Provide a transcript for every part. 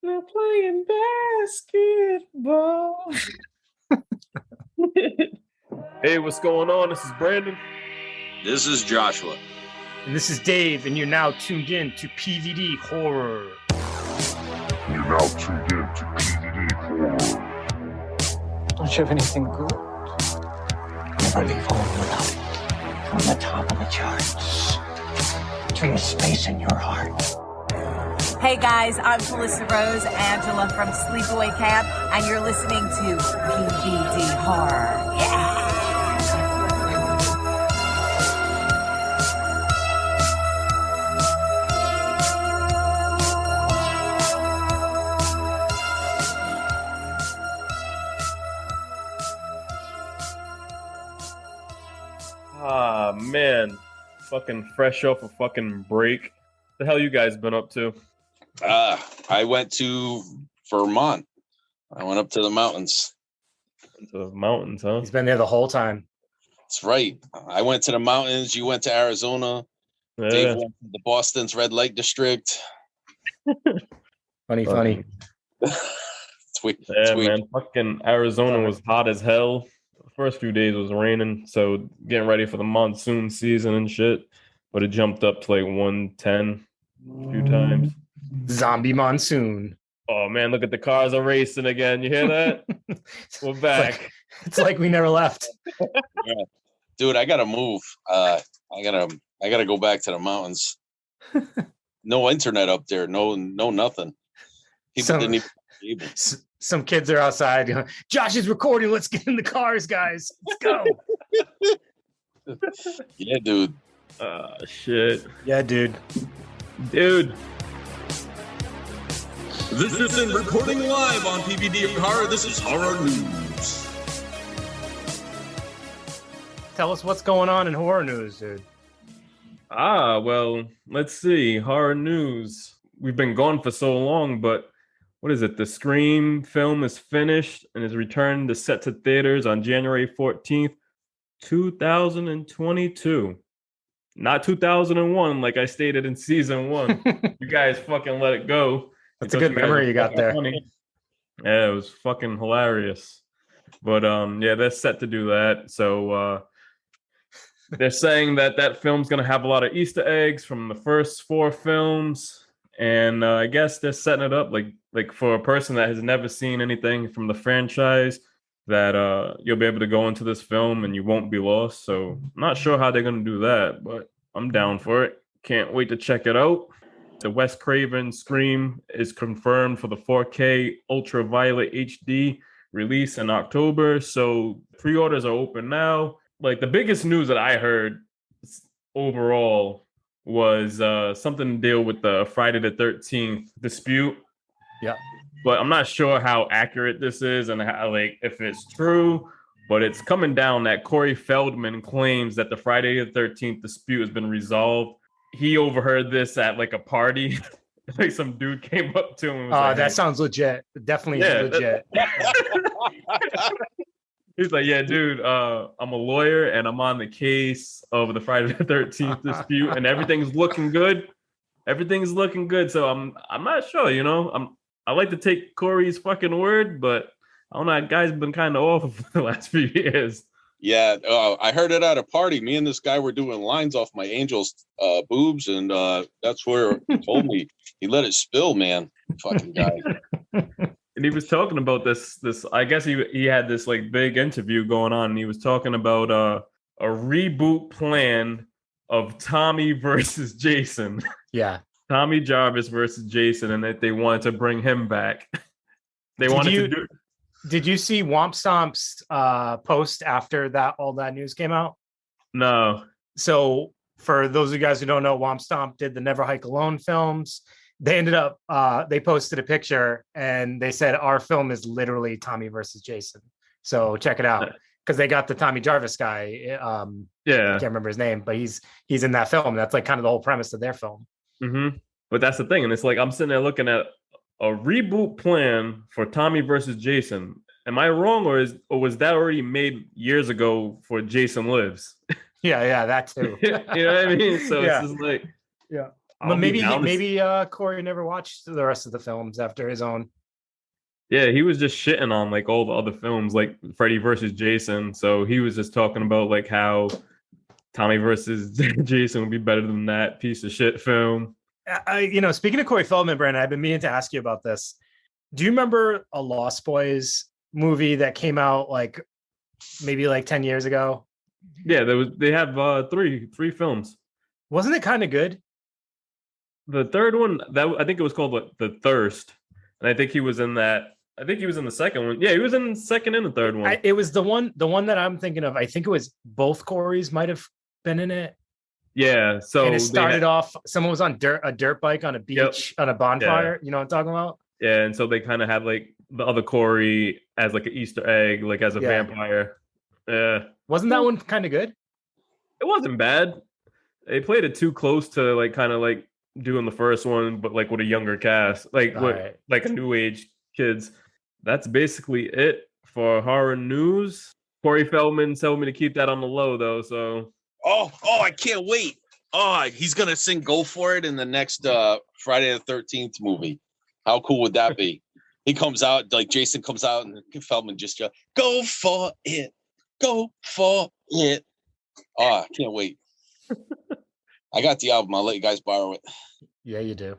They're playing basketball. Hey, what's going on? This is Brandon. This is Joshua. And this is Dave, and you're now tuned in to PVD Horror. Don't you have anything good? Never leave home without it. From the top of the charts to your space in your heart. Hey guys, I'm Felissa Rose, Angela from Sleepaway Camp, and you're listening to PVD Horror. Yeah! Ah, man. Fucking fresh off a fucking break. The hell you guys been up to? I went to Vermont. I went up to the mountains. To the mountains, huh? He's been there the whole time. That's right. I went to the mountains. You went to Arizona. Yeah. Dave went to the Boston's red light district. Funny. Tweet. Man. Fucking Arizona was hot as hell. The first few days was raining, so getting ready for the monsoon season and shit. But it jumped up to like 110 a few times. Zombie monsoon. Oh man, look at the cars are racing again. You hear that? We're back. It's like we never left. Yeah. Dude, I gotta move. I gotta go back to the mountains. No internet up there. No nothing. People didn't even be able. Some kids are outside. You know, Josh is recording. Let's get in the cars, guys. Let's go. Yeah, dude. Shit. Yeah, dude. This isn't reporting live on PVD Horror. This is Horror News. Tell us what's going on in horror news, dude. Well, let's see. Horror news. We've been gone for so long, but what is it? The Scream film is finished and is returned to set to theaters on January 14th, 2022. Not 2001, like I stated in season 1. You guys fucking let it go. That's a good memory you got there. Funny. Yeah, it was fucking hilarious. But yeah, they're set to do that. So they're saying that film's gonna have a lot of Easter eggs from the first 4 films. And I guess they're setting it up like for a person that has never seen anything from the franchise, that you'll be able to go into this film and you won't be lost. So I'm not sure how they're going to do that, but I'm down for it. Can't wait to check it out. The Wes Craven Scream is confirmed for the 4K Ultraviolet HD release in October. So pre-orders are open now. Like the biggest news that I heard overall was something to deal with the Friday the 13th dispute. Yeah. But I'm not sure how accurate this is and how, like, if it's true, but it's coming down that Corey Feldman claims that the Friday the 13th dispute has been resolved. He overheard this at like a party. Like some dude came up to him and was like, that sounds legit. Definitely legit. He's like, yeah, dude, I'm a lawyer and I'm on the case of the Friday the 13th dispute and everything's looking good. Everything's looking good. So I'm not sure, you know. I like to take Corey's fucking word, but I don't know, that guy's been kind of off for the last few years. Yeah, I heard it at a party. Me and this guy were doing lines off my angel's boobs, and that's where he told me. He let it spill, man. Fucking guy. And he was talking about this. I guess he had this like big interview going on, and he was talking about a reboot plan of Tommy versus Jason. Yeah, Tommy Jarvis versus Jason, and that they wanted to bring him back. Did you see Womp Stomp's post after all that news came out? No. So for those of you guys who don't know, Womp Stomp did the Never Hike Alone films. They ended up, they posted a picture and they said, our film is literally Tommy versus Jason. So check it out. Because they got the Tommy Jarvis guy. I can't remember his name, but he's in that film. That's like kind of the whole premise of their film. Mm-hmm. But that's the thing. And it's like, I'm sitting there looking at a reboot plan for Tommy versus Jason. Am I wrong, or was that already made years ago for Jason Lives? Yeah, that too. You know what I mean? So It's just like, I'll be down to maybe Corey never watched the rest of the films after his own. Yeah, he was just shitting on like all the other films, like Freddy versus Jason. So he was just talking about like how Tommy versus Jason would be better than that piece of shit film. Speaking of Corey Feldman, Brandon, I've been meaning to ask you about this. Do you remember a Lost Boys movie that came out like maybe like 10 years ago? Yeah, they have three films. Wasn't it kind of good? The third one, that I think it was called The Thirst. And I think he was in that. I think he was in the second one. Yeah, he was in the second and the third one. It was the one that I'm thinking of. I think it was both Corys might have been in it. Yeah, so and it started off. Someone was on a dirt bike on a beach on a bonfire. Yeah. You know what I'm talking about? Yeah, and so they kind of had like the other Corey as like an Easter egg, like as a vampire. Yeah, wasn't that one kind of good? It wasn't bad. They played it too close to like kind of like doing the first one, but like with a younger cast, like like a new age kids. That's basically it for horror news. Corey Feldman told me to keep that on the low though, so. Oh, I can't wait. Oh, he's gonna sing "Go For It" in the next Friday the 13th movie. How cool would that be? He comes out, like Jason comes out, and Feldman just yells, "Go for it, go for it." Oh, I can't wait. I got the album. I'll let you guys borrow it. Yeah, you do.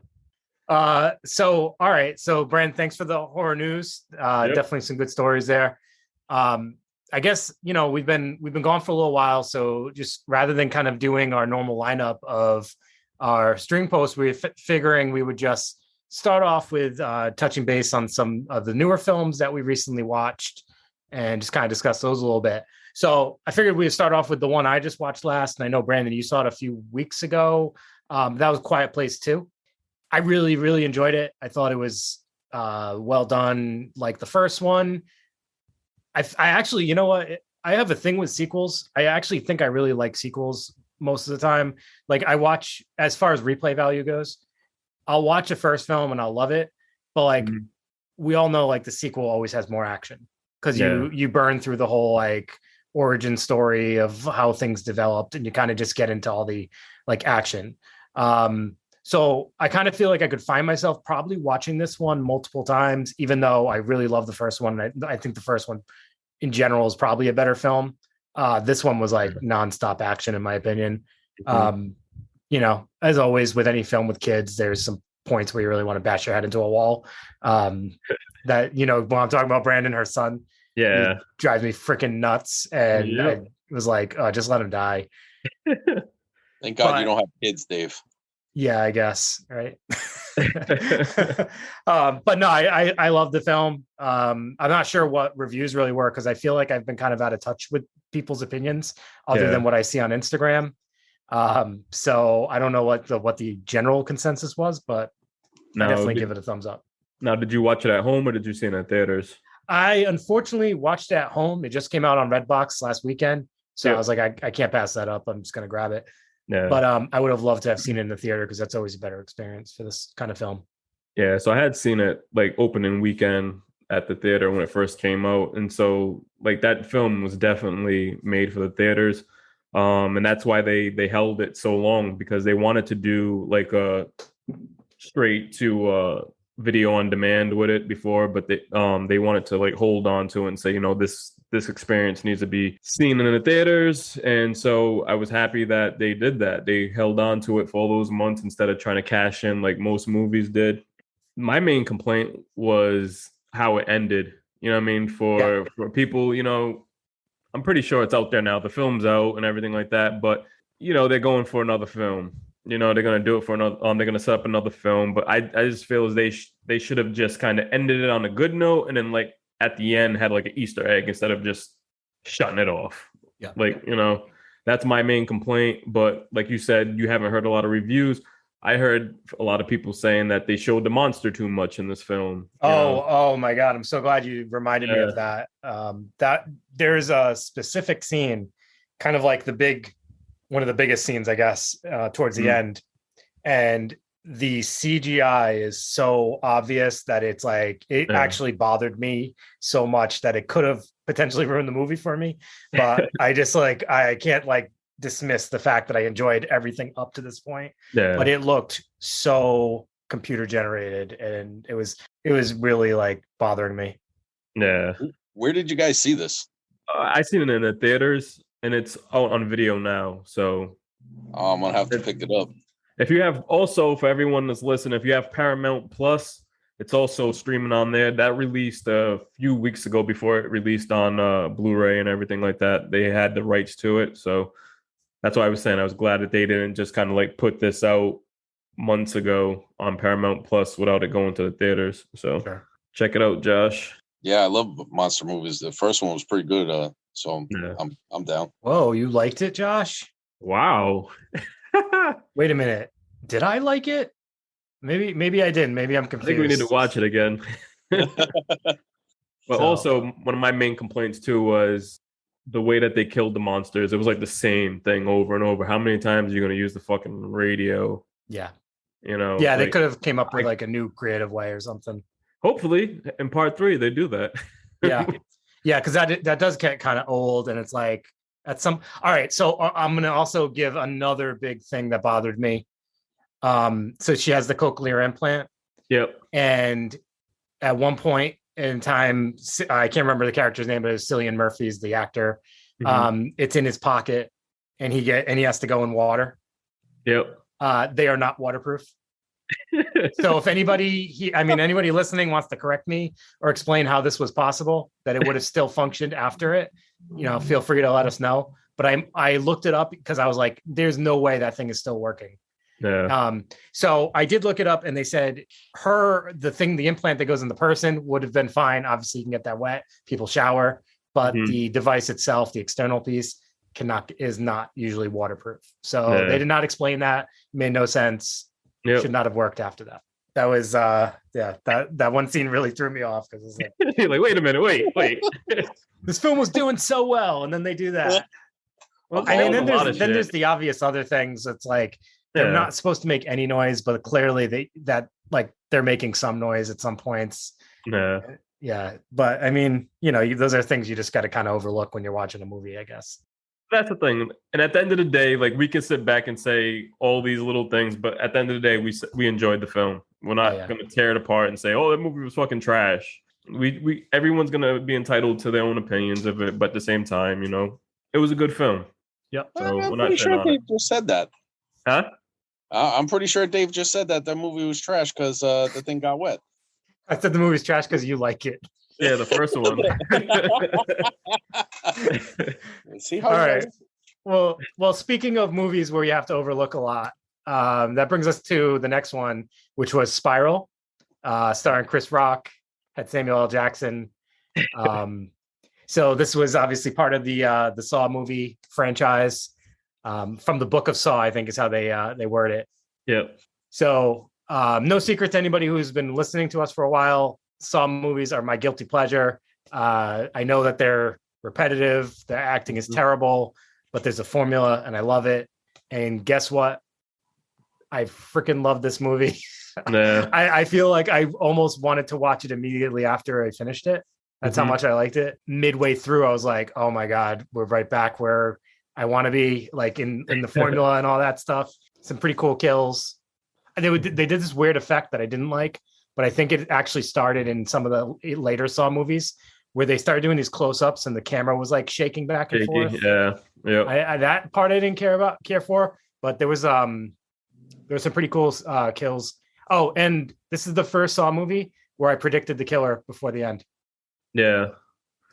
So all right. So Brandon, thanks for the horror news. Definitely some good stories there. I guess, we've been gone for a little while. So just rather than kind of doing our normal lineup of our string posts, we're figuring we would just start off with touching base on some of the newer films that we recently watched and just kind of discuss those a little bit. So I figured we'd start off with the one I just watched last. And I know, Brandon, you saw it a few weeks ago. That was Quiet Place 2. I really, really enjoyed it. I thought it was well done, like the first one. I actually, you know what? I have a thing with sequels. I actually think I really like sequels most of the time. Like I watch, as far as replay value goes, I'll watch a first film and I'll love it. But like we all know, like the sequel always has more action because you burn through the whole like origin story of how things developed and you kind of just get into all the like action. So I kind of feel like I could find myself probably watching this one multiple times, even though I really love the first one. I think the first one in general is probably a better film. This one was like nonstop action, in my opinion. As always with any film with kids, there's some points where you really want to bash your head into a wall. That, when I'm talking about Brandon, her son, he drives me freaking nuts. And I was like, just let him die. Thank God you don't have kids, Dave. Yeah, I guess. Right. But no, I love the film. I'm not sure what reviews really were because I feel like I've been kind of out of touch with people's opinions other than what I see on Instagram. So I don't know what the general consensus was, but I definitely give it a thumbs up. Now, did you watch it at home or did you see it in theaters? I unfortunately watched it at home. It just came out on Redbox last weekend. So I was like, I can't pass that up. I'm just going to grab it. Yeah. But I would have loved to have seen it in the theater because that's always a better experience for this kind of film. Yeah, so I had seen it like opening weekend at the theater when it first came out. And so like that film was definitely made for the theaters. And that's why they held it so long because they wanted to do like a straight to video on demand with it before, but they wanted to like hold on to it and say, this experience needs to be seen in the theaters. And so I was happy that they did that. They held on to it for all those months instead of trying to cash in like most movies did. My main complaint was how it ended. You know what I mean? For people, I'm pretty sure it's out there now. The film's out and everything like that, but they're going for another film. They're going to do it for another, they're going to set up another film, but I just feel as they should have just kind of ended it on a good note. And then like at the end had like an Easter egg instead of just shutting it off. Yeah. That's my main complaint. But like you said, you haven't heard a lot of reviews. I heard a lot of people saying that they showed the monster too much in this film. Oh my God. I'm so glad you reminded me of that. That there's a specific scene, kind of like one of the biggest scenes, I guess, towards the end. And the CGI is so obvious that it's like, it actually bothered me so much that it could have potentially ruined the movie for me. But I just like, I can't like dismiss the fact that I enjoyed everything up to this point, Yeah. but it looked so computer generated, and it was really like bothering me. Yeah. Where did you guys see this? I seen it in the theaters, and it's out on video now. So I'm gonna have to pick it up. if you have, also for everyone that's listening, if you have Paramount Plus, it's also streaming on there. That released a few weeks ago before it released on Blu-ray and everything like that. They had the rights to it, so that's why I was saying I was glad that they didn't just kind of like put this out months ago on Paramount Plus without it going to the theaters. So check it out, Josh. Yeah, I love monster movies. The first one was pretty good. So Yeah. I'm down. Whoa, you liked it, Josh? Wow. Wait a minute. Did I like it? Maybe I didn't. Maybe I'm I confused. think we need to watch it again. But So- also, one of my main complaints too was the way that they killed the monsters. It was like the same thing over and over. How many times are you going to use the fucking radio? Yeah. You know? Yeah, they like, could have came up with like a new creative way or something. hopefully, in part 3, they do that. Yeah. Yeah, because that does get kind of old, and it's like at some. All right, so I'm gonna also give another big thing that bothered me. So she has the cochlear implant, Yep. and at one point in time, I can't remember the character's name, but it was Cillian Murphy's the actor. Mhm. It's in his pocket, and he has to go in water. Yep. They are not waterproof. So if anybody listening wants to correct me or explain how this was possible, that it would have still functioned after it, feel free to let us know. But I looked it up because I was like, there's no way that thing is still working. Yeah. So I did look it up, and they said the implant that goes in the person would have been fine. Obviously, you can get that wet. People shower, but the device itself, the external piece, is not usually waterproof. So they did not explain that. Made no sense. Yep. Should not have worked after that. That was that one scene really threw me off because it's like, You're like, wait a minute, wait. this film was doing so well, and then they do that. Well, I mean, then there's the obvious other things. It's like they're not supposed to make any noise, but clearly they're making some noise at some points. Yeah, but I mean, those are things you just got to kind of overlook when you're watching a movie, I guess. That's the thing. And at the end of the day, like, we can sit back and say all these little things, but at the end of the day, we enjoyed the film. We're not going to tear it apart and say, oh, that movie was fucking trash. Everyone's going to be entitled to their own opinions of it, but at the same time, it was a good film. Yep. So I'm pretty sure Dave just said that. Huh? I'm pretty sure Dave just said that movie was trash because the thing got wet. I said the movie's trash because you like it. Yeah, the first one. See how? All right. Well, speaking of movies where you have to overlook a lot, that brings us to the next one, which was Spiral, starring Chris Rock, had Samuel L. Jackson. So this was obviously part of the Saw movie franchise, from the Book of Saw, I think is how they word it. Yep. So no secret to anybody who's been listening to us for a while, Saw movies are my guilty pleasure. I know that they're repetitive, their acting is terrible, but there's a formula and I love it. And guess what? I freaking love this movie. Nah. I feel like I almost wanted to watch it immediately after I finished it. That's how much I liked it. Midway through, I was like, oh my God, we're right back where I want to be, like in the formula and all that stuff. Some pretty cool kills. And they did this weird effect that I didn't like, but I think it actually started in some of the later Saw movies where they started doing these close-ups and the camera was like shaking back and forth. Yeah. That part I didn't care for, but there was some pretty cool kills. Oh, and this is the first Saw movie where I predicted the killer before the end. Yeah.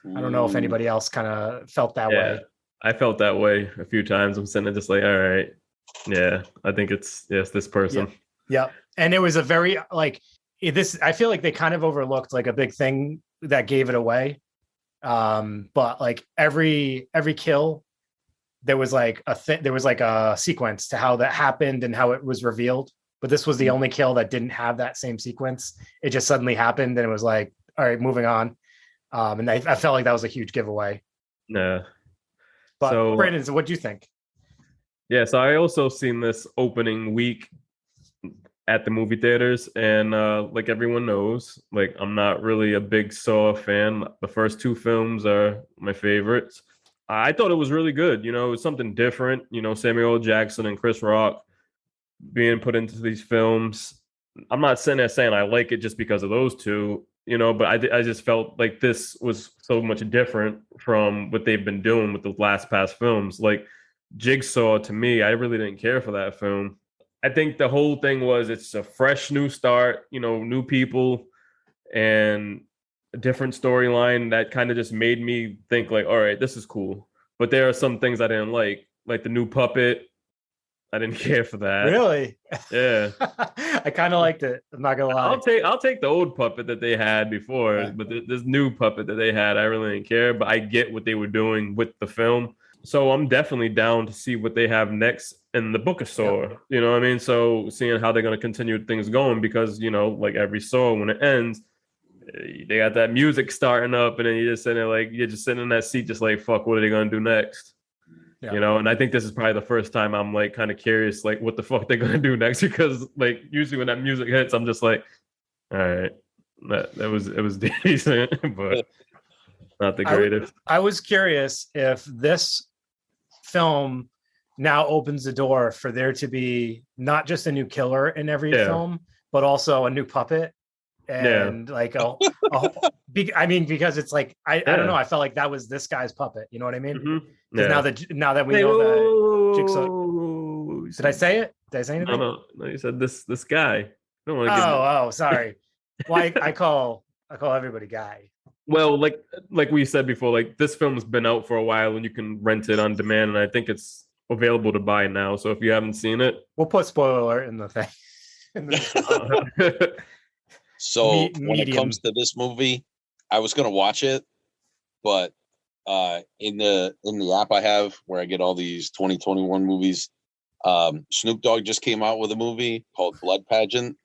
I don't know if anybody else kind of felt that way. I felt that way a few times. I'm sitting there just like, all right. Yeah, I think it's this person. Yeah. And it was a very I feel like they kind of overlooked like a big thing that gave it away. But like every kill, there was like a sequence to how that happened and how it was revealed. But this was the only kill that didn't have that same sequence. It just suddenly happened and it was like, all right, moving on. And I felt like that was a huge giveaway. Yeah. But so, Brandon, so what do you think? Yeah, so I also seen this opening week at the movie theaters, and like everyone knows, like I'm not really a big Saw fan. The first two films are my favorites. I thought it was really good. It was something different. Samuel L. Jackson and Chris Rock being put into these films. I'm not sitting there saying I like it just because of those two, but I just felt like this was so much different from what they've been doing with the last past films. Like Jigsaw, to me, I really didn't care for that film. I think the whole thing was it's a fresh new start, new people and a different storyline that kind of just made me think like, all right, this is cool. But there are some things I didn't like the new puppet. I didn't care for that. Really? Yeah. I kind of liked it. I'm not gonna lie. I'll take the old puppet that they had before, Yeah. but this new puppet that they had, I really didn't care. But I get what they were doing with the film, so I'm definitely down to see what they have next in the Book of Saw. Yep. You know what I mean? So seeing how they're going to continue things going, because like every Saw when it ends, they got that music starting up, and then you're just sitting in that seat, just like fuck, what are they going to do next? Yeah. And I think this is probably the first time I'm like kind of curious, like what the fuck they're gonna do next, because like usually when that music hits, I'm just like, all right, it was decent, but not the greatest. I was curious if this film now opens the door for there to be not just a new killer in every film, but also a new puppet. And like because it's like I don't know, I felt like that was this guy's puppet, you know what I mean? Mm-hmm. Because now that we know that Jigsaw, did I say it? Did I say anything? No, you said this guy. I don't want to give Oh, sorry. Well, I call everybody guy. Well, like we said before, like this film's been out for a while and you can rent it on demand, and I think it's available to buy now. So if you haven't seen it, we'll put spoiler alert in the thing. So when it comes to this movie, I was gonna watch it, but in the app I have where I get all these 2021 movies, Snoop Dogg just came out with a movie called Blood Pageant.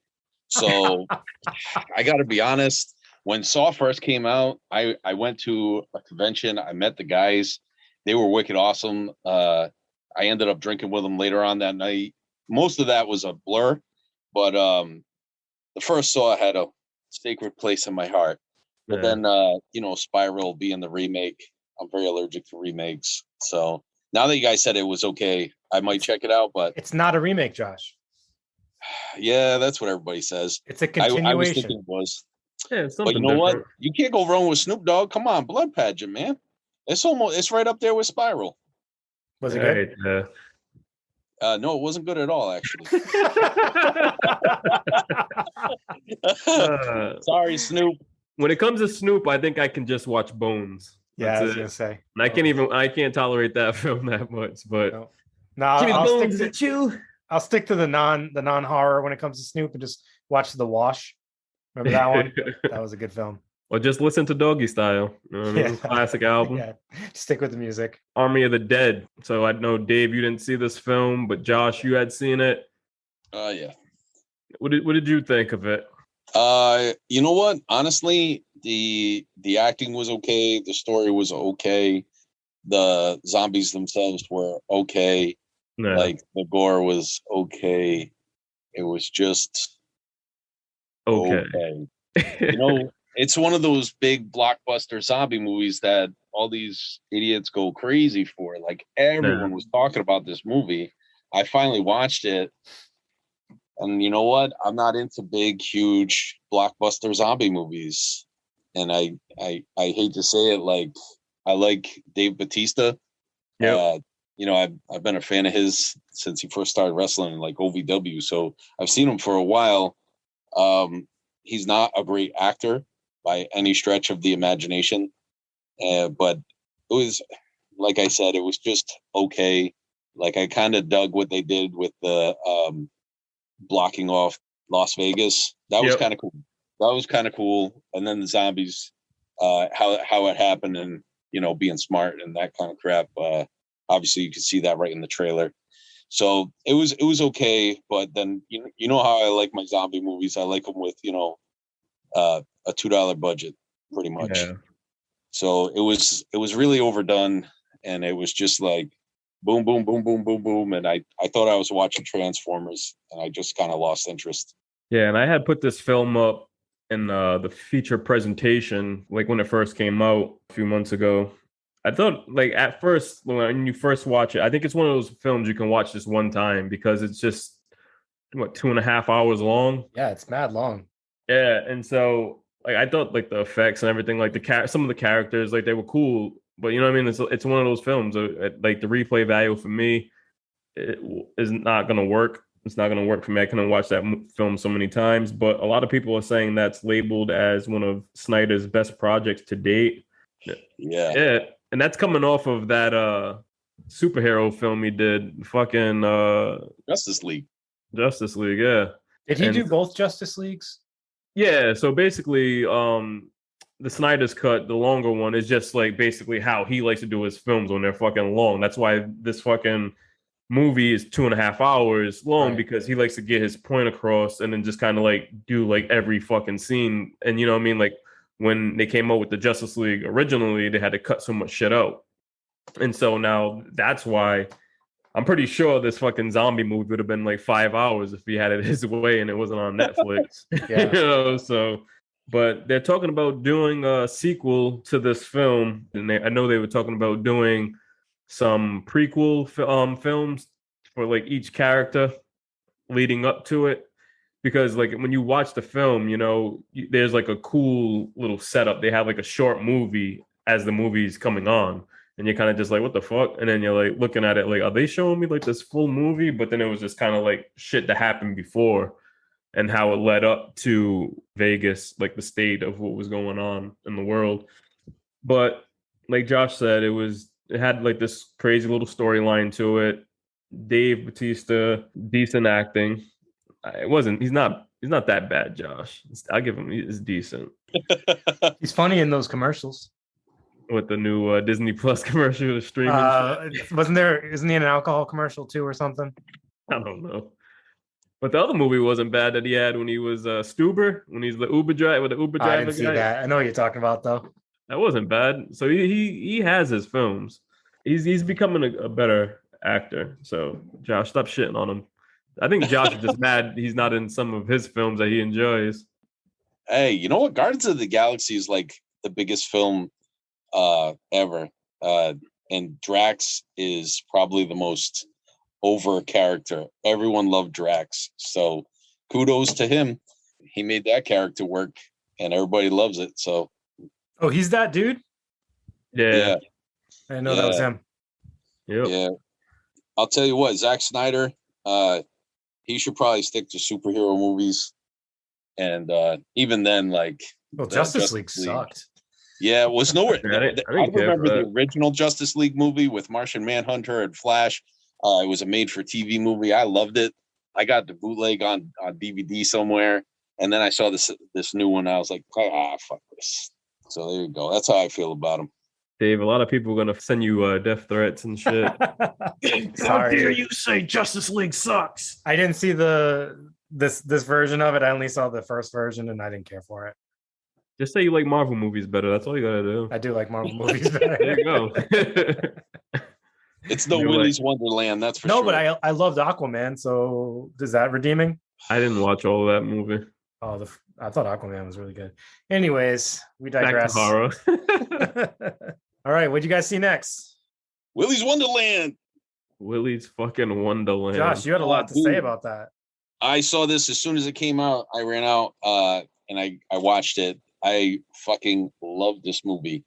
So I got to be honest, when Saw first came out, I went to a convention. I met the guys. They were wicked awesome. I ended up drinking with them later on that night. Most of that was a blur, but the first Saw had a sacred place in my heart. But then, Spiral being the remake, I'm very allergic to remakes. So now that you guys said it was okay, I might check it out. But it's not a remake, Josh. Yeah, that's what everybody says. It's a continuation. I was thinking it was. Yeah, it's but you know what? You can't go wrong with Snoop Dogg. Come on, Blood Pageant, man. It's right up there with Spiral. Was it good? No, it wasn't good at all, actually. Sorry, Snoop. When it comes to Snoop, I think I can just watch Bones. Yeah, I was gonna say. And I can't tolerate that film that much. But no, I'll stick to the non horror when it comes to Snoop and just watch The Wash. Remember that one? That was a good film. Or just listen to Doggy Style. You know what I mean? Classic album. Yeah, stick with the music. Army of the Dead. So I know, Dave, you didn't see this film, but Josh, you had seen it. Yeah. What did you think of it? You know what? Honestly, the acting was okay. The story was okay. The zombies themselves were okay. Yeah. Like the gore was okay. It was just okay. It's one of those big blockbuster zombie movies that all these idiots go crazy for. Like everyone was talking about this movie. I finally watched it. And you know what? I'm not into big, huge blockbuster zombie movies. And I hate to say it, like I like Dave Bautista. Yeah. I've been a fan of his since he first started wrestling in like OVW. So I've seen him for a while. He's not a great actor by any stretch of the imagination. But it was, like I said, it was just okay. Like I kind of dug what they did with the blocking off Las Vegas. That was kind of cool. That was kind of cool. And then the zombies, how it happened, and being smart and that kind of crap. Obviously, you could see that right in the trailer. So it was okay. But then you know how I like my zombie movies. I like them with a $2 budget, pretty much. Yeah. So it was really overdone, and it was just like boom, boom, boom, boom, boom, boom. And I thought I was watching Transformers, and I just kind of lost interest. Yeah, and I had put this film up in the feature presentation, like when it first came out a few months ago. I thought like at first when you first watch it, I think it's one of those films you can watch this one time because it's just what 2.5 hours long. Yeah, it's mad long. Yeah, and so like I thought like the effects and everything, like some of the characters, like they were cool, but you know what I mean. It's one of those films. Like the replay value for me it is not gonna work. It's not gonna work for me. I couldn't watch that film so many times, but a lot of people are saying that's labeled as one of Snyder's best projects to date. Yeah, and that's coming off of that superhero film he did, fucking Justice League. Justice League. Yeah, Did he and do both Justice Leagues? yeah, so basically, the Snyder's cut, the longer one, is just like basically how he likes to do his films when they're fucking long. That's why this fucking movie is 2.5 hours long because he likes to get his point across and then just kind of like do like every fucking scene. And you know what I mean? Like when they came out with the Justice League originally, they had to cut so much shit out. And so now that's why I'm pretty sure this fucking zombie movie would have been like 5 hours if he had it his way and it wasn't on Netflix. Yeah. You know, so but they're talking about doing a sequel to this film, and I know they were talking about doing some prequel films for like each character leading up to it. Because like when you watch the film, you know, there's like a cool little setup. They have like a short movie as the movie's coming on. And you're kind of just like, what the fuck? And then you're like looking at it like, are they showing me like this full movie? But then it was just kind of like shit that happened before and how it led up to Vegas, like the state of what was going on in the world. But like Josh said, it had like this crazy little storyline to it. Dave Bautista, decent acting. He's not that bad, Josh. I'll give him, he's decent. He's funny in those commercials. With the new Disney Plus commercial streaming. Isn't he in an alcohol commercial too or something? I don't know. But the other movie wasn't bad that he had when he was Stuber, when he's the Uber driver with the Uber driver. I didn't see that. I know what you're talking about though. That wasn't bad. So he has his films. He's becoming a better actor. So Josh, stop shitting on him. I think Josh is just mad he's not in some of his films that he enjoys. Hey, you know what? Guardians of the Galaxy is like the biggest film ever. And Drax is probably the most over character. Everyone loved Drax. So kudos to him. He made that character work and everybody loves it. So oh, he's that dude? Yeah. I didn't know that was him. Yep. Yeah. I'll tell you what, Zack Snyder, he should probably stick to superhero movies. And even then, like Justice League sucked. Yeah, it was nowhere. I remember the original Justice League movie with Martian Manhunter and Flash. It was a made-for-TV movie. I loved it. I got the bootleg on DVD somewhere, and then I saw this new one. I was like, fuck this. So there you go. That's how I feel about him. Dave, a lot of people are gonna send you death threats and shit. How dare you say Justice League sucks? I didn't see this version of it. I only saw the first version, and I didn't care for it. Just say you like Marvel movies better. That's all you gotta do. I do like Marvel movies better. There you go. It's no Willy's Wonderland, that's for sure. No, but I loved Aquaman, so is that redeeming? I didn't watch all of that movie. Oh, I thought Aquaman was really good. Anyways, we digress. Back to horror. All right, what'd you guys see next? Willy's Wonderland. Willy's fucking Wonderland. Josh, you had a lot to say about that. I saw this as soon as it came out. I ran out and I watched it. I fucking love this movie.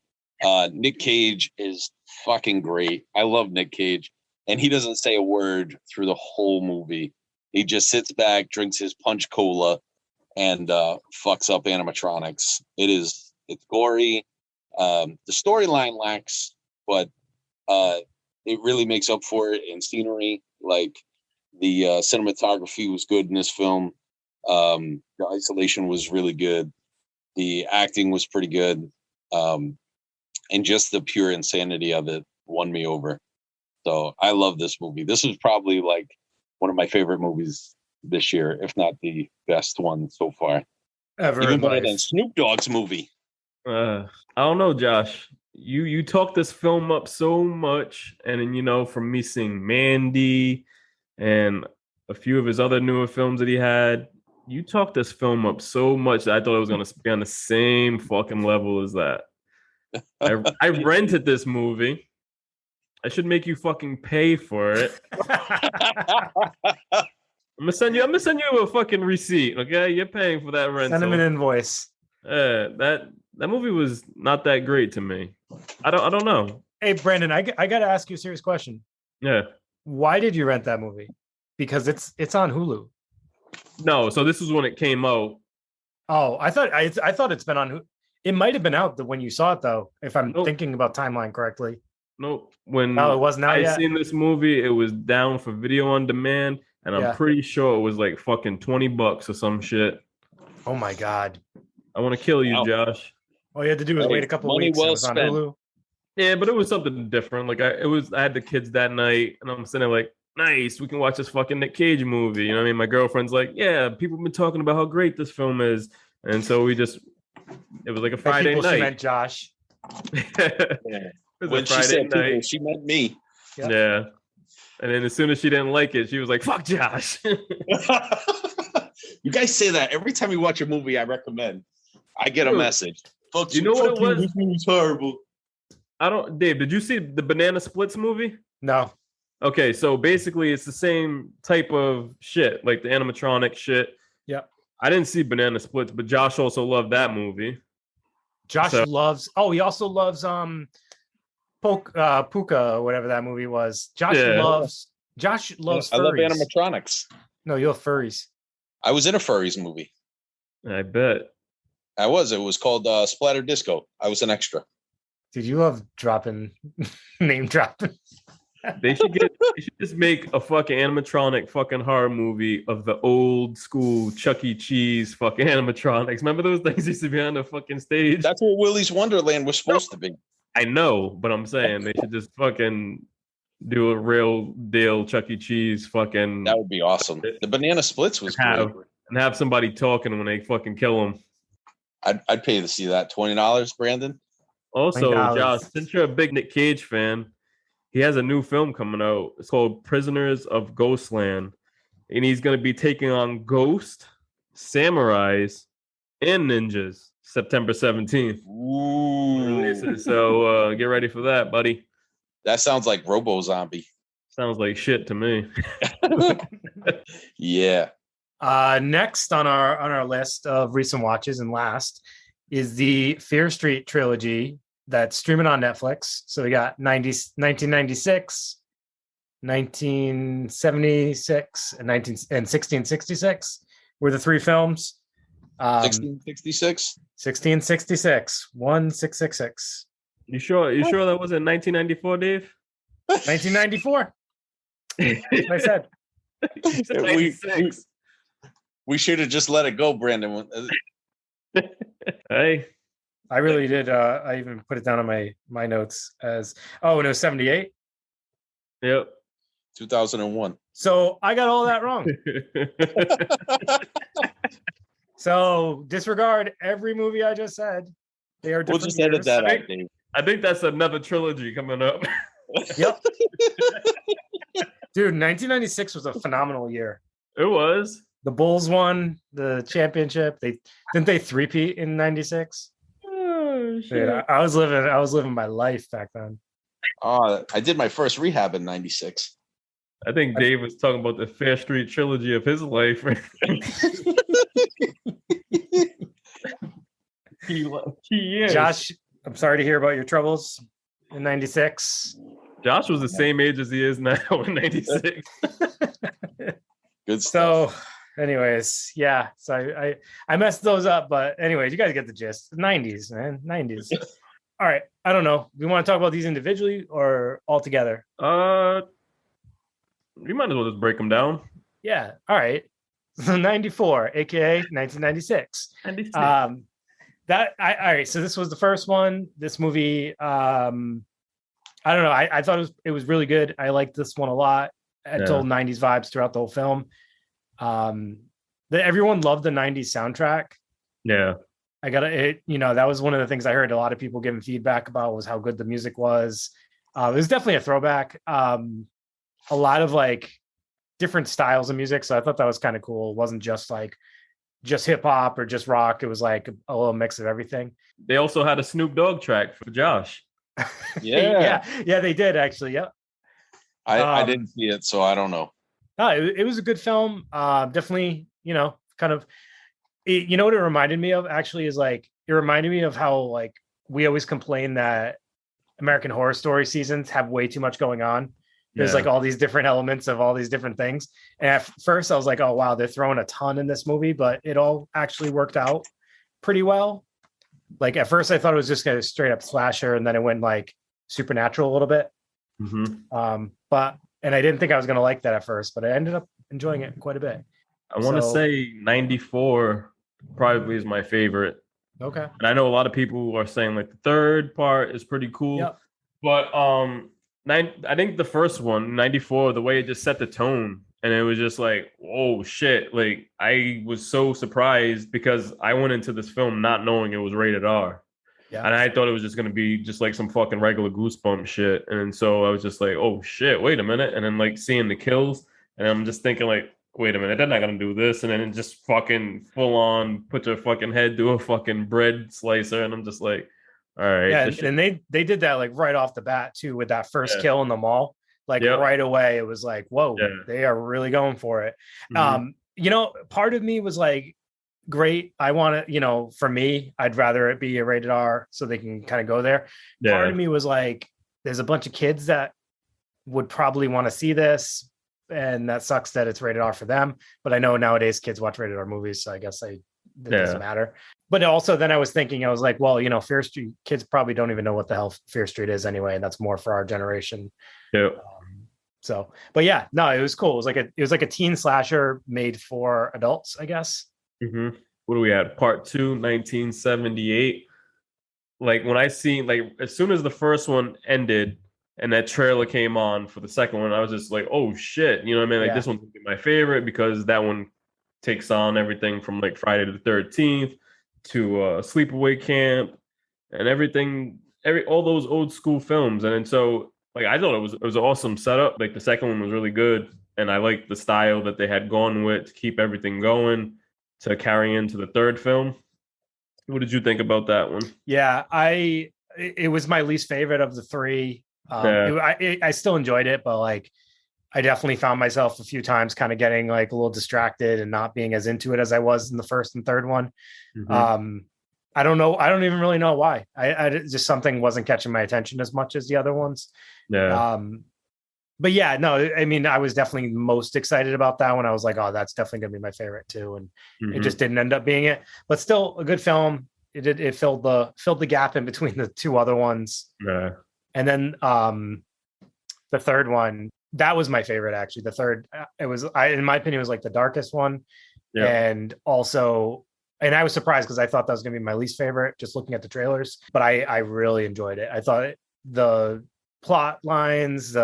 Nick Cage is fucking great. I love Nick Cage. And he doesn't say a word through the whole movie. He just sits back, drinks his punch cola, and fucks up animatronics. It's gory. The storyline lacks, but it really makes up for it in scenery. Like the cinematography was good in this film. The isolation was really good. The acting was pretty good. And just the pure insanity of it won me over. So I love this movie. This is probably like one of my favorite movies this year, if not the best one so far. Ever even better than Snoop Dogg's movie. I don't know, Josh. You talk this film up so much, and then, you know, from me seeing Mandy and a few of his other newer films that he had, you talked this film up so much that I thought it was going to be on the same fucking level as that. I rented this movie. I should make you fucking pay for it. I'm gonna send you a fucking receipt. Okay, you're paying for that rental. Send him an invoice. That movie was not that great to me. I don't know. Hey, Brandon, I got to ask you a serious question. Yeah. Why did you rent that movie? Because it's on Hulu. No, so this is when it came out. Oh, I thought it's been on. It might have been out when you saw it, though. If I'm thinking about timeline correctly. Nope. When it wasn't out I yet? seen this movie, it was down for video on demand, and I'm pretty sure it was like fucking $20 or some shit. Oh my god! I want to kill you, Josh. All you had to do was wait a couple of weeks. Well it was on Hulu. Yeah, but it was something different. Like I had the kids that night, and I'm sitting there like, nice, we can watch this fucking Nick Cage movie. You know what I mean? My girlfriend's like, yeah, people have been talking about how great this film is, and so it was like a Friday night. She meant Josh. When she said people, she meant me. Yep. Yeah. And then as soon as she didn't like it, she was like, fuck Josh. You guys say that every time we watch a movie I recommend. I get a message. Fuck you know what it was? This movie's horrible. Dave, did you see the Banana Splits movie? No. Okay, so basically it's the same type of shit, like the animatronic shit. Yeah. I didn't see Banana Splits, but Josh also loved that movie. Josh loves. Oh, he also loves Puka or whatever that movie was. Josh loves furries. I love animatronics. No, you love furries. I was in a furries movie. I bet. I was. It was called Splatter Disco. I was an extra. Did you love name dropping? They should just make a fucking animatronic fucking horror movie of the old school Chuck E. Cheese fucking animatronics. Remember those things used to be on the fucking stage? That's what Willy's Wonderland was supposed to be. I know, but I'm saying they should just fucking do a real deal Chuck E. Cheese fucking. That would be awesome. The Banana Splits was great. And have somebody talking when they fucking kill them. I'd pay to see that. $20, Brandon. Also, $20. Josh, since you're a big Nick Cage fan, he has a new film coming out. It's called Prisoners of Ghostland. And he's going to be taking on ghost, samurais, and ninjas September 17th. Ooh. So get ready for that, buddy. That sounds like Robo Zombie. Sounds like shit to me. Yeah. Next on our list of recent watches and last is the Fear Street trilogy that's streaming on Netflix. So we got 1996, 1976, and 1666 were the three films. 1666? 1666, 1666. You sure that wasn't 1994, Dave? 1994. I said. We should have just let it go, Brandon. Hey. I really did. I even put it down on my notes as, and it was 78. Yep. 2001. So I got all that wrong. So disregard every movie I just said. They are different. We'll just edit that out, Dave. I think that's another trilogy coming up. Yep. Dude, 1996 was a phenomenal year. It was. The Bulls won the championship. Didn't they three-peat in 96? Oh, shit. Dude, I was living my life back then. I did my first rehab in 96. I think Dave was talking about the Fair Street trilogy of his life. Josh, I'm sorry to hear about your troubles in 96. Josh was the same age as he is now in 96. Good stuff. So anyways, yeah. So I messed those up, but anyways, you guys get the gist. 90s, man. 90s. All right. I don't know. We want to talk about these individually or all together? You might as well just break them down. Yeah. All right. So 94, aka 1996. 96. All right. So this was the first one. This movie, I don't know. I thought it was really good. I liked this one a lot. It told 90s vibes throughout the whole film. Everyone loved the 90s soundtrack. Yeah. That was one of the things I heard a lot of people giving feedback about was how good the music was. It was definitely a throwback. A lot of like different styles of music. So I thought that was kind of cool. It wasn't just like just hip hop or just rock. It was like a little mix of everything. They also had a Snoop Dogg track for Josh. Yeah, they did actually. Yeah. I didn't see it, so I don't know. No, it was a good film. Definitely, kind of. You know what it reminded me of? Actually, is like it reminded me of how like we always complain that American Horror Story seasons have way too much going on. There's like all these different elements of all these different things. And at first, I was like, oh wow, they're throwing a ton in this movie, but it all actually worked out pretty well. Like at first, I thought it was just a straight up slasher, and then it went like supernatural a little bit. But I didn't think I was going to like that at first, but I ended up enjoying it quite a bit. I want to say 94 probably is my favorite. Okay. And I know a lot of people are saying like the third part is pretty cool. Yep. But I think the first one, 94, the way it just set the tone, and it was just like, oh shit. Like I was so surprised because I went into this film not knowing it was rated R. Yeah. And I thought it was just going to be just like some fucking regular Goosebump shit. And so I was just like, oh shit, wait a minute. And then like seeing the kills, and I'm just thinking like, wait a minute, they're not going to do this. And then it just fucking full on put your fucking head through a fucking bread slicer. And I'm just like, all right. Yeah, and they did that like right off the bat too with that first kill in the mall. Like right away, it was like, whoa, they are really going for it. Part of me was like, great. I want to, for me, I'd rather it be a rated R so they can kind of go there. Yeah. Part of me was like, there's a bunch of kids that would probably want to see this, and that sucks that it's rated R for them. But I know nowadays kids watch rated R movies, so I guess it doesn't matter. But also then I was thinking, I was like, well, Fear Street kids probably don't even know what the hell Fear Street is anyway, and that's more for our generation. Yeah. But yeah, no, it was cool. It was like a teen slasher made for adults, I guess. Mm-hmm. What do we have? Part 2, 1978. Like when I seen, like as soon as the first one ended and that trailer came on for the second one, I was just like, oh shit, you know what I mean? Like this one's gonna be my favorite because that one takes on everything from like Friday the 13th to Sleepaway Camp and everything, all those old school films. And then so like I thought it was an awesome setup. Like the second one was really good, and I liked the style that they had gone with to keep everything going to carry into the third film. What did you think about that one? Yeah, it was my least favorite of the three. I still enjoyed it, but like I definitely found myself a few times kind of getting like a little distracted and not being as into it as I was in the first and third one. Mm-hmm. I don't know. I don't even really know why. I just something wasn't catching my attention as much as the other ones. Yeah. But yeah, no, I mean, I was definitely most excited about that one. I was like, oh, that's definitely going to be my favorite too. And it just didn't end up being it, but still a good film. It filled the gap in between the two other ones. Yeah. And then the third one, that was my favorite actually. The third, in my opinion, was like the darkest one. Yeah. And also, and I was surprised because I thought that was going to be my least favorite just looking at the trailers, but I really enjoyed it. I thought the plot lines,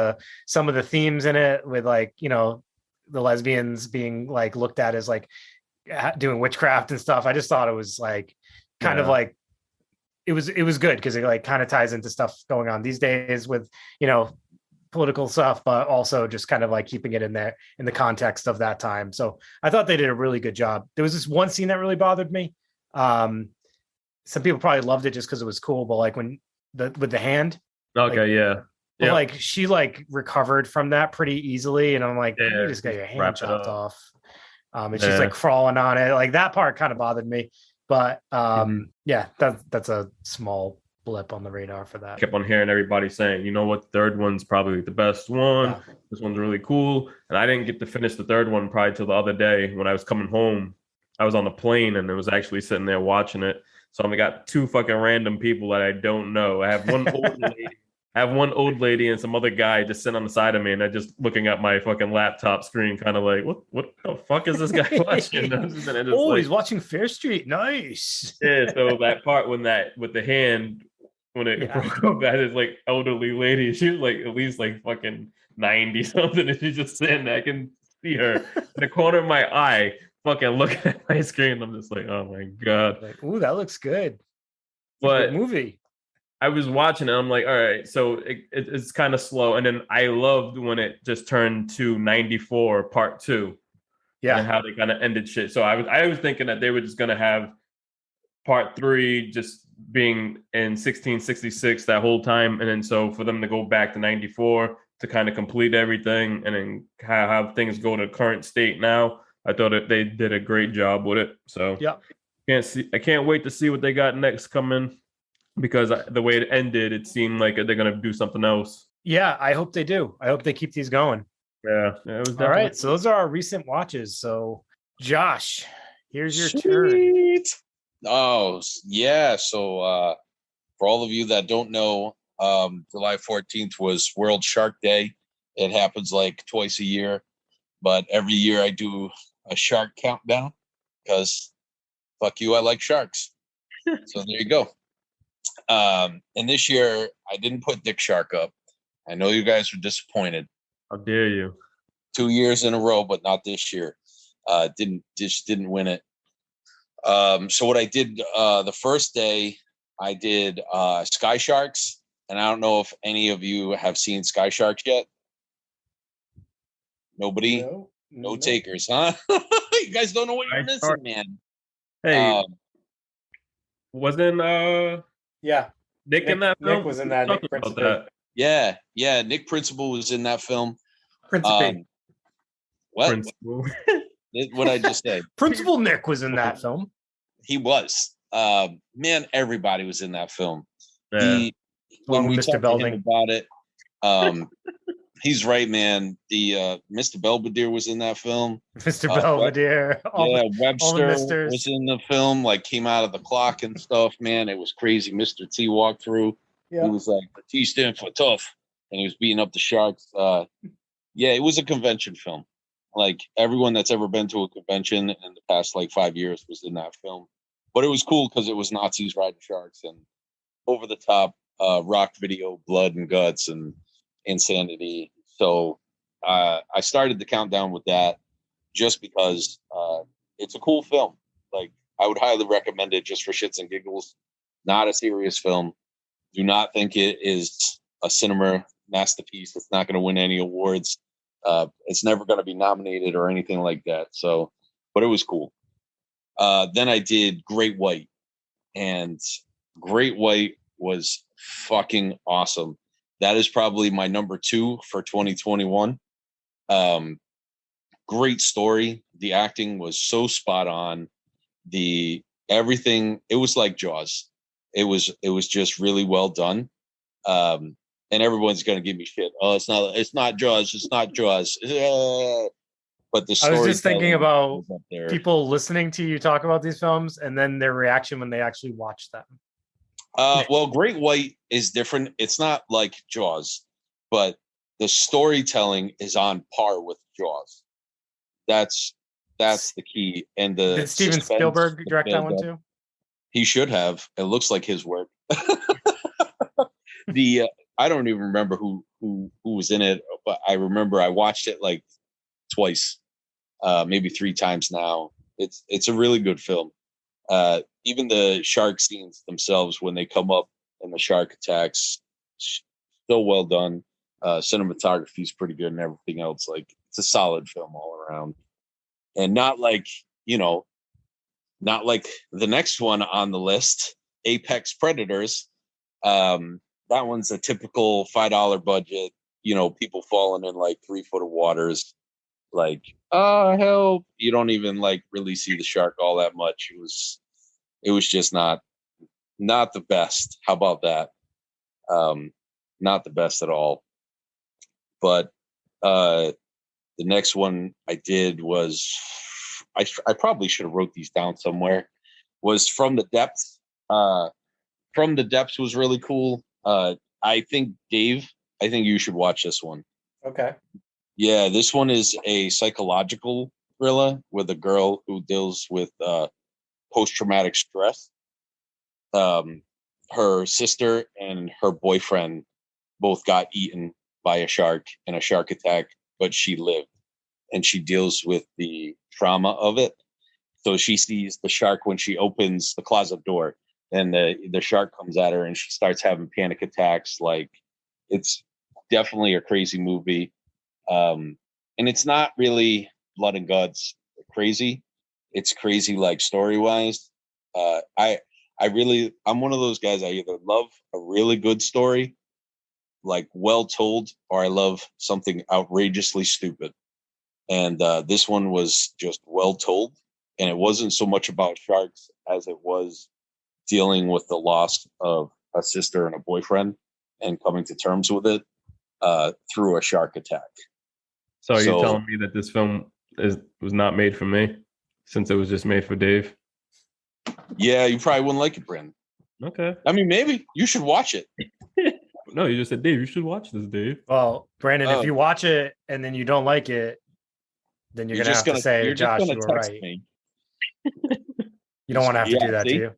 some of the themes in it with like, the lesbians being like looked at as like doing witchcraft and stuff. I just thought it was like kind of like it was good because it like kind of ties into stuff going on these days with, political stuff, but also just kind of like keeping it in there in the context of that time. So I thought they did a really good job. There was this one scene that really bothered me. Some people probably loved it just because it was cool, but like with the hand. Okay, like, but like she like recovered from that pretty easily, and I'm like, you just got your hand chopped off. And she's like crawling on it. Like that part kind of bothered me. But that's a small blip on the radar for that. Kept on hearing everybody saying, you know what, the third one's probably the best one. Yeah. This one's really cool. And I didn't get to finish the third one probably till the other day when I was coming home. I was on the plane and I was actually sitting there watching it. So I got two fucking random people that I don't know. I have one old lady and some other guy just sitting on the side of me, and they're just looking at my fucking laptop screen, kind of like, what the fuck is this guy watching? He's watching Fear Street. Nice. Yeah, so that part with the hand, when it broke up, that is like elderly lady. She was like at least like fucking 90 something, and she's just sitting there. I can see her in the corner of my eye, fucking looking at my screen. I'm just like, oh my god. Like, ooh, that looks good. But good movie. I was watching it. I'm like, all right, so it's kind of slow. And then I loved when it just turned to 94 part 2. and how they kind of ended shit. So I was thinking that they were just gonna have part 3 just being in 1666 that whole time, and then so for them to go back to 94 to kind of complete everything, and then have things go to current state now. I thought that they did a great job with it. So Yeah. I can't wait to see what they got next coming, because the way it ended, it seemed like they're gonna do something else. Yeah, I hope they do. I hope they keep these going. Yeah, it was definitely All right, so those are our recent watches. So, Josh, here's your turn. Sweet. Oh, yeah. So for all of you that don't know, July 14th was World Shark Day. It happens like twice a year, but every year I do a shark countdown because fuck you, I like sharks. So there you go. And this year I didn't put Dick Shark up. I know you guys were disappointed. How dare you? 2 years in a row, but not this year. Didn't win it. So what I did the first day, I did Sky Sharks, and I don't know if any of you have seen Sky Sharks yet. Nobody, no takers, huh? You guys don't know what you're missing, man. Hey, wasn't Yeah, Nick in that film? Nick was in that. Talk Nick about Principe. that. Yeah. Nick Principal was in that film. Principe. What? Principal. What I just said? Principal Nick was in that film. He was. Man, everybody was in that film. Yeah. When we Mr. talked Belding. to him about it, he's right, man. The Mr. Belvedere was in that film. Mr. Belvedere. Webster was in the film. Like came out of the clock and stuff. Man, it was crazy. Mr. T walked through. Yeah. He was like, the T stand for tough, and he was beating up the sharks. Yeah, it was a convention film. Like everyone that's ever been to a convention in the past like 5 years was in that film. But it was cool because it was Nazis riding sharks and over the top rock video, blood and guts and insanity. So I started the countdown with that just because it's a cool film. Like I would highly recommend it just for shits and giggles. Not a serious film. Do not think it is a cinema masterpiece. It's not going to win any awards. It's never going to be nominated or anything like that. So, but it was cool. Then I did Great White, and Great White was fucking awesome. That is probably my number 2 for 2021. Great story. The acting was so spot on. Everything, it was like Jaws. It was just really well done. And everyone's going to give me shit. Oh, it's not Jaws. It's not Jaws. But the story. I was just thinking about people listening to you talk about these films and then their reaction when they actually watch them. Well, Great White is different. It's not like Jaws, but the storytelling is on par with Jaws. That's the key. And did Steven Spielberg direct that one too? He should have. It looks like his work. I don't even remember who was in it, but I remember I watched it like twice, maybe 3 times now. It's a really good film. Even the shark scenes themselves when they come up and the shark attacks, so well done. Cinematography is pretty good and everything else. Like it's a solid film all around, and not like the next one on the list, Apex Predators. That one's a typical $5 budget, people falling in like 3 foot of waters. Like, oh, help. You don't even like really see the shark all that much. It was just not the best. How about that? Not the best at all. But the next one I did was, I probably should have wrote these down somewhere, was From the Depths. From the Depths was really cool. I think, Dave, you should watch this one. Okay. Yeah, this one is a psychological thriller with a girl who deals with post-traumatic stress. Her sister and her boyfriend both got eaten by a shark in a shark attack, but she lived, and she deals with the trauma of it. So she sees the shark when she opens the closet door, and the shark comes at her, and she starts having panic attacks. Like, it's definitely a crazy movie. And it's not really blood and guts. crazy. It's crazy like story wise. I'm one of those guys. I either love a really good story, like well told, or I love something outrageously stupid. And this one was just well told, and it wasn't so much about sharks as it was dealing with the loss of a sister and a boyfriend and coming to terms with it through a shark attack. So are you telling me that this film was not made for me, since it was just made for Dave? Yeah, you probably wouldn't like it, Brandon. Okay. I mean, maybe you should watch it. No, you just said, Dave, you should watch this, Dave. Well, Brandon, if you watch it and then you don't like it, then you're gonna have to say, Josh, you were right. Me. You don't want to have to do that, do you?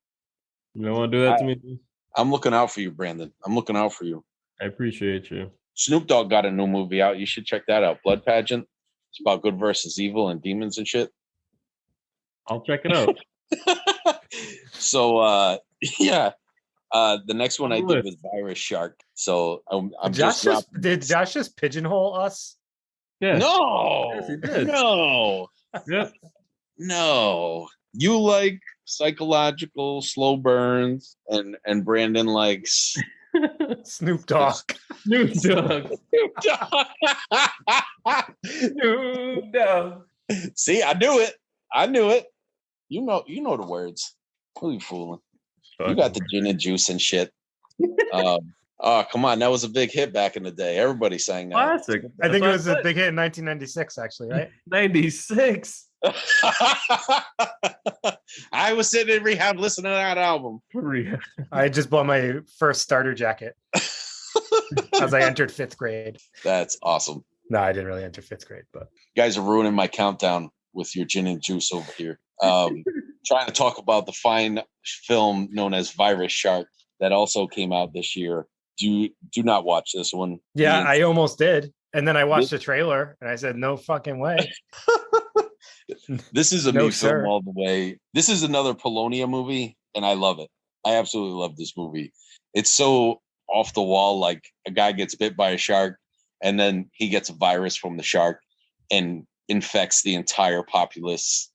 You don't want to do that to me? I'm looking out for you, Brandon. I'm looking out for you. I appreciate you. Snoop Dogg got a new movie out. You should check that out. Blood Pageant. It's about good versus evil and demons and shit. I'll check it out. So, yeah. The next one I did was Virus Shark. So I'm did Josh just pigeonhole us? Yeah. No. Yes, he did. No. Yep. No. You like psychological slow burns, and Brandon likes Snoop Dogg. Snoop Dogg. Snoop Dogg. Snoop Dogg. See, I knew it. I knew it. You know the words. Who are you fooling? You got the gin and juice and shit. Oh, come on. That was a big hit back in the day. Everybody sang that. Classic. I think it was a big hit in 1996, actually, right? 96. I was sitting in rehab listening to that album. I just bought my first starter jacket as I entered 5th grade. That's awesome. No, I didn't really enter 5th grade, but You guys are ruining my countdown with your gin and juice over here. Trying to talk about the fine film known as Virus Shark that also came out this year. Do not watch this one. Yeah, I almost did. And then I watched the trailer and I said, no fucking way. This is a me film all the way. This is another Polonia movie, and I love it. I absolutely love this movie. It's so off the wall. Like, a guy gets bit by a shark, and then he gets a virus from the shark and infects the entire populace.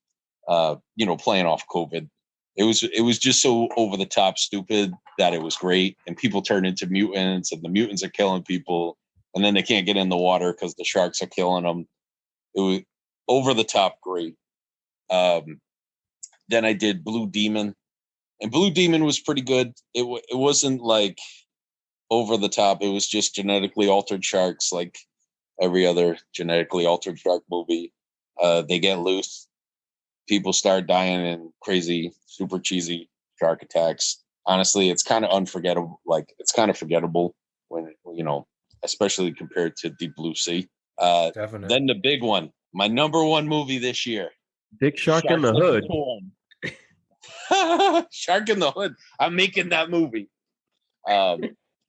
Playing off COVID. It was just so over the top stupid that it was great. And people turn into mutants, and the mutants are killing people, and then they can't get in the water because the sharks are killing them. It was over the top great. Then I did Blue Demon, and Blue Demon was pretty good. It wasn't like over the top. It was just genetically altered sharks, like every other genetically altered shark movie. They get loose. People start dying in crazy, super cheesy shark attacks. Honestly, it's kind of unforgettable. Like, it's kind of forgettable when, especially compared to Deep Blue Sea. Definitely. Then the big one, my number one movie this year. Dick Shark in the Hood. Shark in the Hood. I'm making that movie.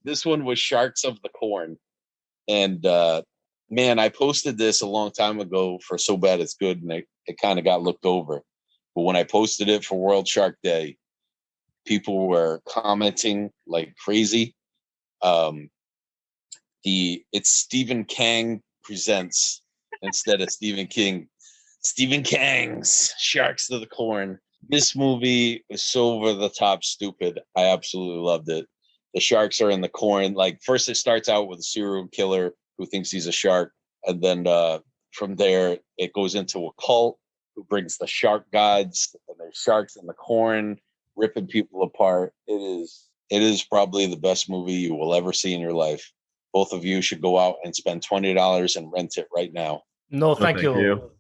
This one was Sharks of the Corn. And man, I posted this a long time ago for So Bad It's Good, and it kind of got looked over. But when I posted it for World Shark Day, people were commenting like crazy. It's Stephen Kang Presents instead of Stephen King. Stephen Kang's Sharks of the Corn. This movie is so over the top stupid. I absolutely loved it. The sharks are in the corn. Like, first it starts out with a serial killer who thinks he's a shark. And then from there, it goes into a cult who brings the shark gods, and there's sharks in the corn ripping people apart. It is probably the best movie you will ever see in your life. Both of you should go out and spend $20 and rent it right now. No, thank you.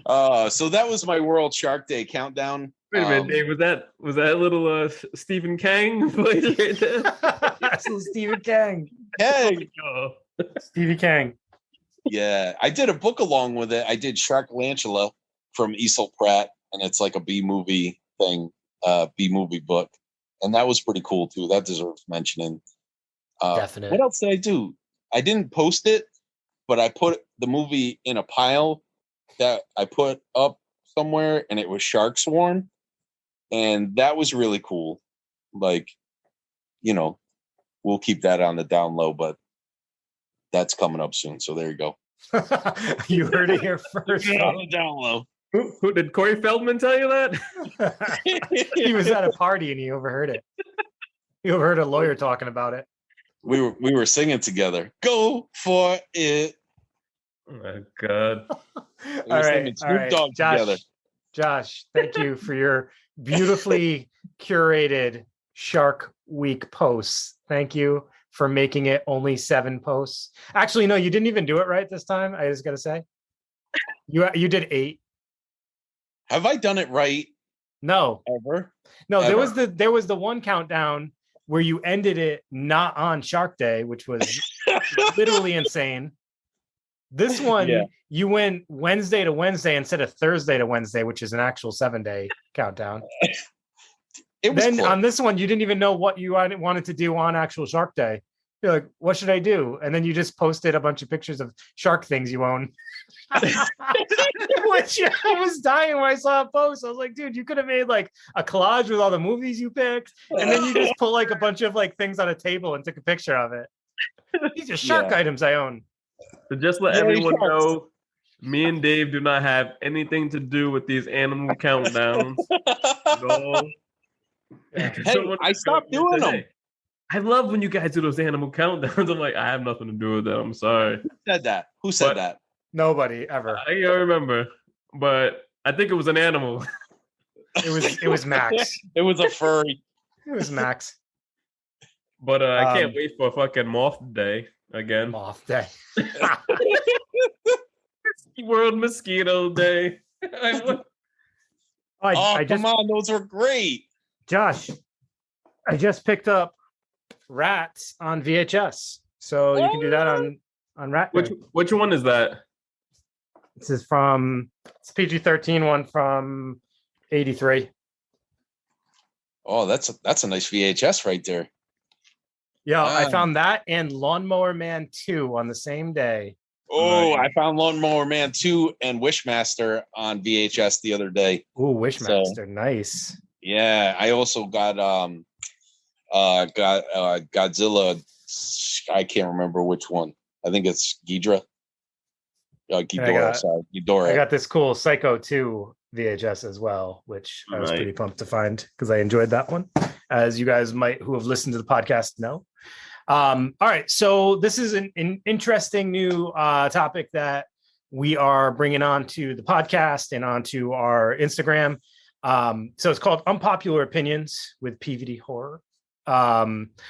So that was my World Shark Day countdown. Wait a minute, Dave. Was that a little Stephen Kang voice right there? Stephen Kang. Hey, Stevie Kang. Yeah, I did a book along with it. I did Sharklantula from Esel Pratt, and it's like a B movie thing, B movie book, and that was pretty cool too. That deserves mentioning. Definitely. What else did I do? I didn't post it, but I put the movie in a pile that I put up somewhere, and it was Shark Swarm, and that was really cool. Like, we'll keep that on the down low, but That's coming up soon. So there you go. You heard it here first. On the down low. Who did Corey Feldman tell you that? He was at a party and he overheard it. He overheard a lawyer talking about it. We were singing together. Go for it. Oh my God. All right, Dogg together. Josh, thank you for your beautifully curated Shark Week posts. Thank you for making it only 7 posts. Actually, no, you didn't even do it right this time. I just gotta say, you did 8. Have I done it right No, ever? no. Ever? There was the one countdown where you ended it not on Shark Day, which was literally insane. This one, Yeah. you went Wednesday to Wednesday instead of Thursday to Wednesday, which is an actual 7-day countdown. It was Then close. on this one, you didn't even know what you wanted to do on actual Shark Day. You're like, what should I do? And then you just posted a bunch of pictures of shark things you own. Which I was dying when I saw a post. I was like, dude, you could have made like a collage with all the movies you picked. And then you just pull like a bunch of like things on a table and took a picture of it. These are shark items I own. So just let Yeah, everyone sharks. know, me and Dave do not have anything to do with these animal countdowns at all. Hey, I stopped doing them. I love when you guys do those animal countdowns. I'm like, I have nothing to do with that. I'm sorry. Who said that? Who said But- that? Nobody ever. I can't remember, but I think it was an animal. It was Max. It was a furry. It was Max. But I can't wait for fucking Moth Day again. Moth Day. World Mosquito Day. Oh, I just, come on. Those are great. Josh, I just picked up Rats on VHS, so you can do that on Rat Day. Which one is that? This is from it's PG-13 one from 83. Oh, that's a nice VHS right there. Yeah, I Wow. found that and Lawnmower Man 2 on the same day. Oh, Nice. I found Lawnmower Man 2 and Wishmaster on VHS the other day. Ooh, Wishmaster, nice. Yeah, I also got Godzilla. I can't remember which one. I think it's Ghidorah. Ghidorah. I got this cool Psycho 2 VHS as well, which I was Nice. pretty pumped to find because I enjoyed that one, as you guys might who have listened to the podcast know. All right, so this is an interesting new topic that we are bringing onto the podcast and onto our Instagram. So it's called Unpopular Opinions with PVD Horror.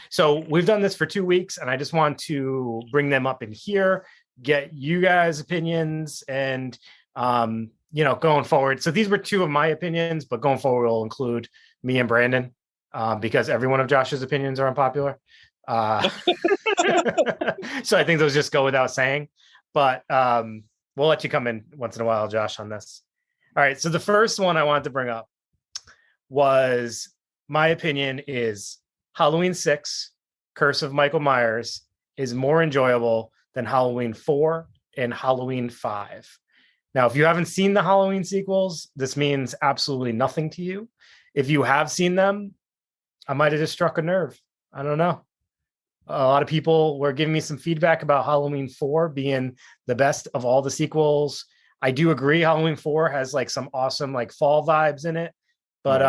So we've done this for 2 weeks, and I just want to bring them up in here, get you guys' opinions, and going forward. So these were 2 of my opinions, but going forward, we'll include me and Brandon because every one of Josh's opinions are unpopular. So I think those just go without saying, but we'll let you come in once in a while, Josh, on this. All right. So the first one I wanted to bring up was my opinion is Halloween 6, Curse of Michael Myers, is more enjoyable than Halloween 4 and Halloween 5. Now, if you haven't seen the Halloween sequels, this means absolutely nothing to you. If you have seen them, I might have just struck a nerve. I don't know. A lot of people were giving me some feedback about Halloween 4 being the best of all the sequels. I do agree Halloween 4 has like some awesome like fall vibes in it. But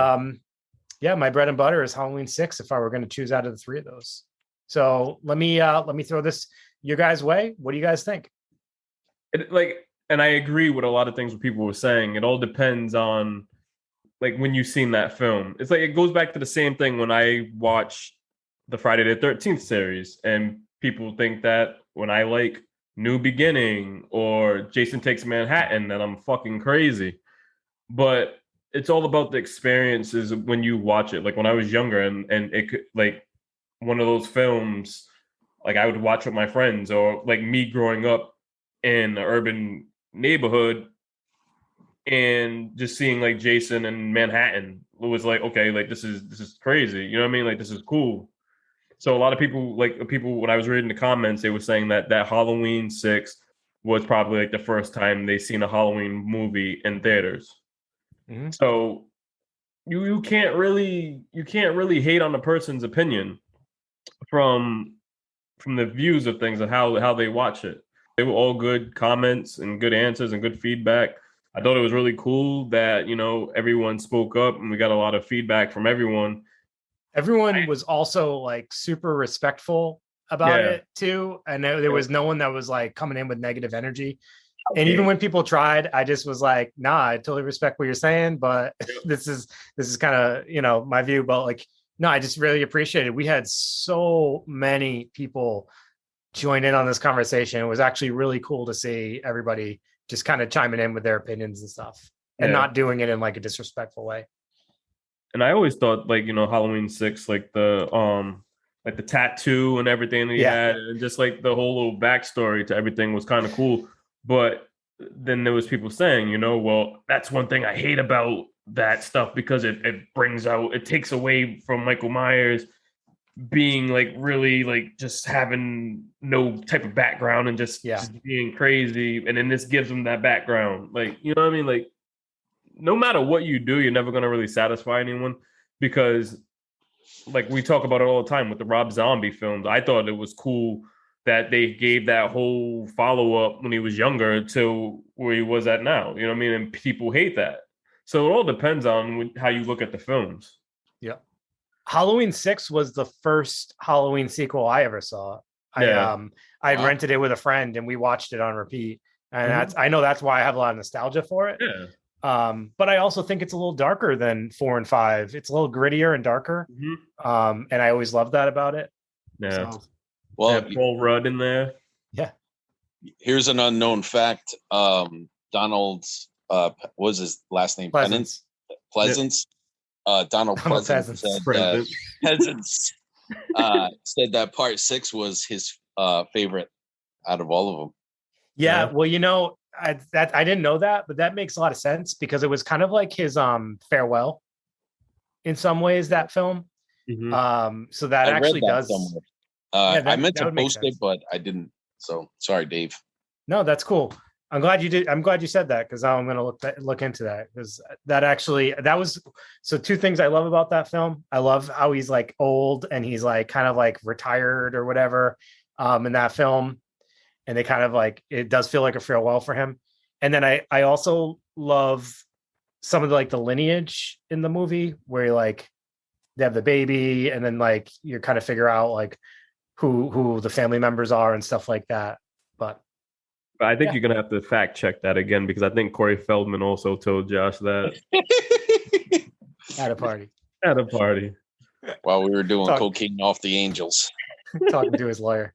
yeah, my bread and butter is Halloween 6 if I were going to choose out of the 3 of those. So let me throw this your guys' way. What do you guys think? And I agree with a lot of things what people were saying. It all depends on like when you've seen that film. It's like it goes back to the same thing when I watch the Friday the 13th series, and people think that when I like New Beginning or Jason Takes Manhattan that I'm fucking crazy. But it's all about the experiences when you watch it. Like when I was younger and it could like one of those films like I would watch with my friends, or like me growing up in an urban neighborhood and just seeing like Jason and Manhattan, it was like, okay, like this is crazy. You know what I mean? Like this is cool. So a lot of people, when I was reading the comments, they were saying that Halloween 6 was probably like the first time they seen a Halloween movie in theaters. Mm-hmm. So you can't really hate on a person's opinion from from the views of things and how they watch it. They were all good comments and good answers and good feedback. I thought it was really cool that, everyone spoke up and we got a lot of feedback from everyone. Everyone was also like super respectful about Yeah. it too. And there was no one that was like coming in with negative energy. And even when people tried, I just was like, nah, I totally respect what you're saying, but this is kind of, my view. But like, no, I just really appreciate it. We had so many people join in on this conversation. It was actually really cool to see everybody just kind of chiming in with their opinions and stuff and not doing it in like a disrespectful way. And I always thought like, Halloween 6, like the tattoo and everything that he had, and just like the whole little backstory to everything was kind of cool. But then there was people saying, well, that's one thing I hate about that stuff because it takes away from Michael Myers being like really like just having no type of background and just being crazy. And then this gives him that background. Like, you know what I mean? Like, no matter what you do, you're never going to really satisfy anyone because like we talk about it all the time with the Rob Zombie films. I thought it was cool that they gave that whole follow-up when he was younger to where he was at now. You know what I mean? And people hate that. So it all depends on how you look at the films. Yeah. Halloween 6 was the first Halloween sequel I ever saw. Yeah. I rented it with a friend and we watched it on repeat. And I know that's why I have a lot of nostalgia for it. Yeah. But I also think it's a little darker than 4 and 5. It's a little grittier and darker. And I always loved that about it. Yeah. So, Well, Paul Rudd in there. Yeah. Here's an unknown fact. Donald's what was his last name? Pleasance. Pleasance. Donald Pleasance said Peasants said that part 6 was his favorite out of all of them. Yeah. Well, I didn't know that, but that makes a lot of sense because it was kind of like his farewell in some ways, that film. So that actually does. Somewhere. I meant to post it, but I didn't. So sorry, Dave. No, that's cool. I'm glad you did. I'm glad you said that because I'm going to look into that because that was so 2 things I love about that film. I love how he's like old and he's like kind of like retired or whatever in that film. And they kind of like, it does feel like a farewell for him. And then I also love some of the lineage in the movie where like they have the baby and then like you kind of figure out like who the family members are and stuff like that. But I think you're going to have to fact check that again because I think Corey Feldman also told Josh that. At a party. While we were doing cocaine off the angels. Talking to his lawyer.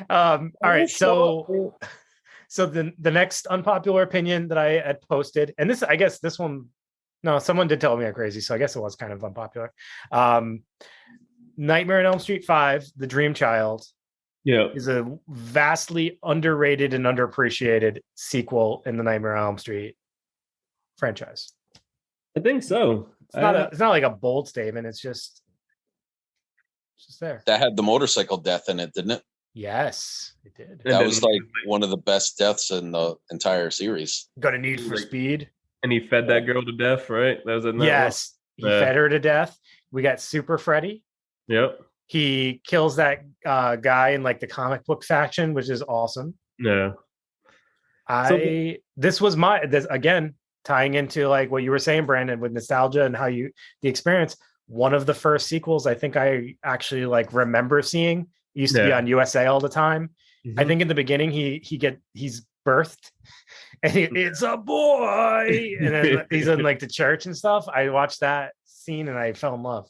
All right. So the next unpopular opinion that I had posted, and this, I guess this one, no, someone did tell me I'm crazy. So I guess it was kind of unpopular. Nightmare on Elm Street 5, The Dream Child. Yeah, is a vastly underrated and underappreciated sequel in the Nightmare on Elm Street franchise. I think so. It's not like a bold statement. It's just there. That had the motorcycle death in it, didn't it? Yes, it did. That was like one of the best deaths in the entire series. Got a Need for Speed. And he fed that girl to death, right? That was Yes, he fed her to death. We got Super Freddy. Yep. He kills that guy in like the comic book faction, which is awesome. Yeah. This again, tying into like what you were saying, Brandon, with nostalgia and how the experience. One of the first sequels I think I actually like remember seeing. It used to be on USA all the time. I think in the beginning he's birthed and it's a boy and then he's in like the church and stuff. I watched that scene and I fell in love.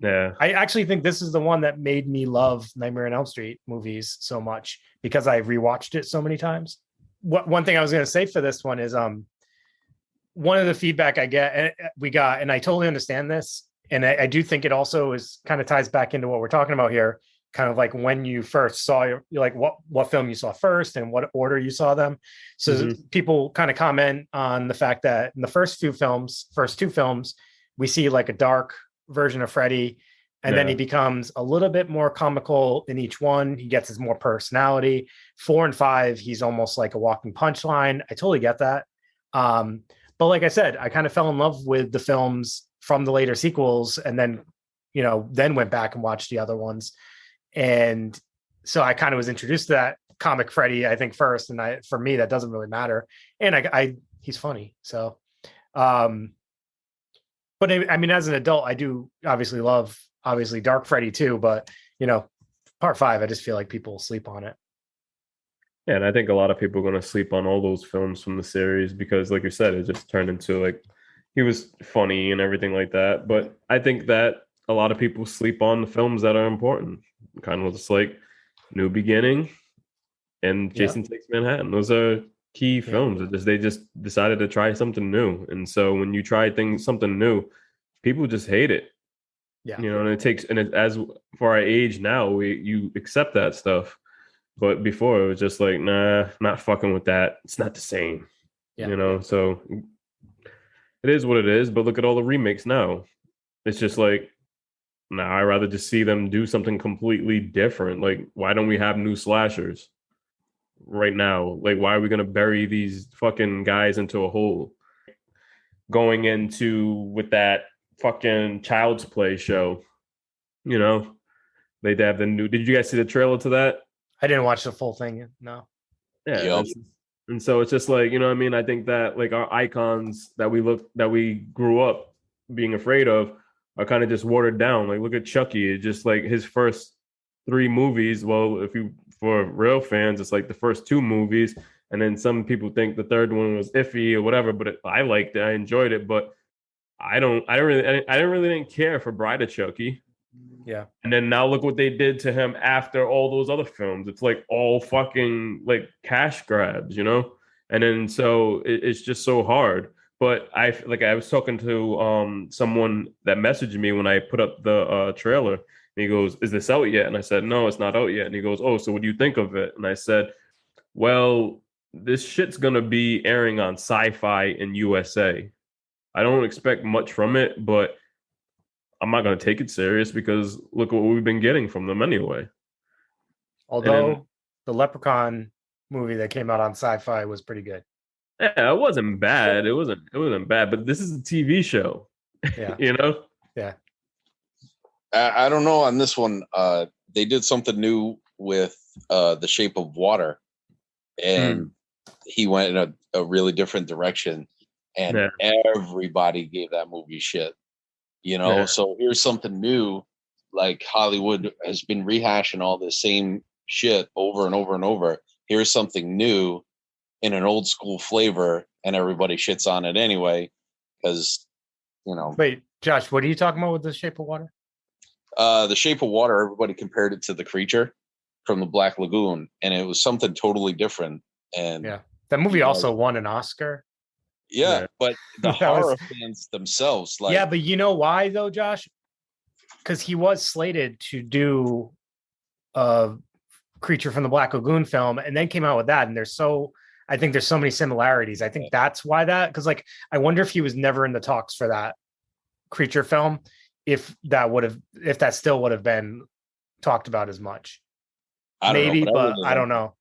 Yeah. I actually think this is the one that made me love Nightmare on Elm Street movies so much because I rewatched it so many times. One thing I was going to say for this one is one of the feedback we got, and I totally understand this. And I do think it also kind of ties back into what we're talking about here, kind of like when you first saw you're like what film you saw first and what order you saw them. So people kind of comment on the fact that in the first 2 films, we see like a dark version of Freddy, and then he becomes a little bit more comical in each one. He gets his more personality. 4 and 5, he's almost like a walking punchline. I totally get that. But like I said, I kind of fell in love with the films from the later sequels and then then went back and watched the other ones. And so I kind of was introduced to that comic Freddy, I think, first. And for me, that doesn't really matter. And he's funny. So, but I mean, as an adult, I do obviously love Dark Freddy too, but part 5, I just feel like people sleep on it. Yeah, and I think a lot of people are going to sleep on all those films from the series because, like you said, it just turned into like he was funny and everything like that. But I think that a lot of people sleep on the films that are important, kind of just like New Beginning and Jason Takes Manhattan. Those are key films. They just decided to try something new, and so when you try something new, people just hate it. Yeah, and as for our age now, you accept that stuff. But before it was just like, nah, not fucking with that. It's not the same. So it is what it is. But look at all the remakes now. It's just like, nah, I'd rather just see them do something completely different. Like, why don't we have new slashers right now? Like, why are we gonna bury these fucking guys into a hole? Going into with that fucking Child's Play show, they have the new. Did you guys see the trailer to that? I didn't watch the full thing. No. Yeah. Yep. And so it's just like, what I mean? I think that like our icons that we grew up being afraid of are kind of just watered down. Like, look at Chucky. It's just like his first 3 movies. Well, for real fans, it's like the first 2 movies. And then some people think the third one was iffy or whatever, but I liked it. I enjoyed it, but I didn't really care for Bride of Chucky. Yeah. And then now look what they did to him after all those other films. It's like all fucking like cash grabs, And then so it's just so hard. But I was talking to someone that messaged me when I put up the trailer. And he goes, "Is this out yet?" And I said, "No, it's not out yet." And he goes, "Oh, so what do you think of it?" And I said, "Well, this shit's gonna be airing on Sci-Fi in USA. I don't expect much from it, but I'm not going to take it serious because look what we've been getting from them anyway." Although the Leprechaun movie that came out on Sci-Fi was pretty good. Yeah, it wasn't bad. It wasn't bad, but this is a TV show. Yeah. Yeah. I don't know on this one. They did something new with The Shape of Water, and he went in a really different direction, and everybody gave that movie shit. So here's something new. Like Hollywood has been rehashing all the same shit over and over and over. Here's something new in an old school flavor, and everybody shits on it anyway because Wait, Josh, what are you talking about with The Shape of Water? The Shape of Water, everybody compared it to The Creature from the Black Lagoon, and it was something totally different. And that movie also won an Oscar. Yeah, but the horror fans themselves, but you know why though, Josh? Because he was slated to do a Creature from the Black Lagoon film, and then came out with that, and I think there's so many similarities. I think that's why because like I wonder if he was never in the talks for that Creature film, if that still would have been talked about as much. I don't know.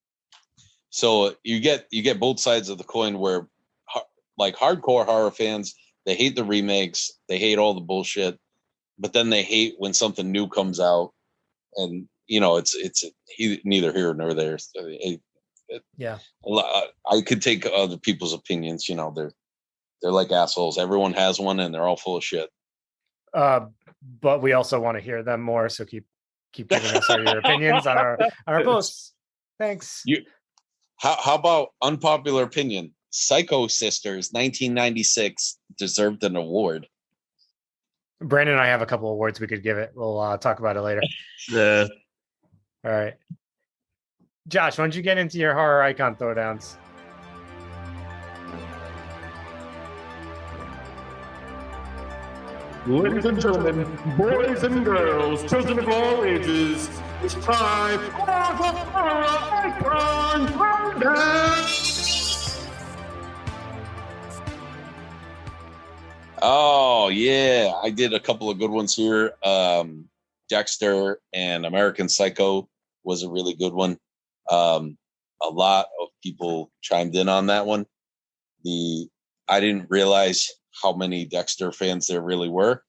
So you get both sides of the coin where like hardcore horror fans, they hate the remakes, they hate all the bullshit, but then they hate when something new comes out, and it's neither here nor there. I could take other people's opinions. They're like assholes. Everyone has one, and they're all full of shit. But we also want to hear them more, so keep giving us your opinions on our posts. Thanks. How about unpopular opinion? Psycho Sisters 1996 deserved an award. Brandon and I have a couple awards we could give it. We'll talk about it later. Yeah. All right. Josh, why don't you get into your horror icon throwdowns? Ladies and gentlemen, boys and girls, children of all ages, it's time for the horror icon throwdown. Oh yeah, I did a couple of good ones here. Dexter and American Psycho was a really good one. A lot of people chimed in on that one. I didn't realize how many Dexter fans there really were.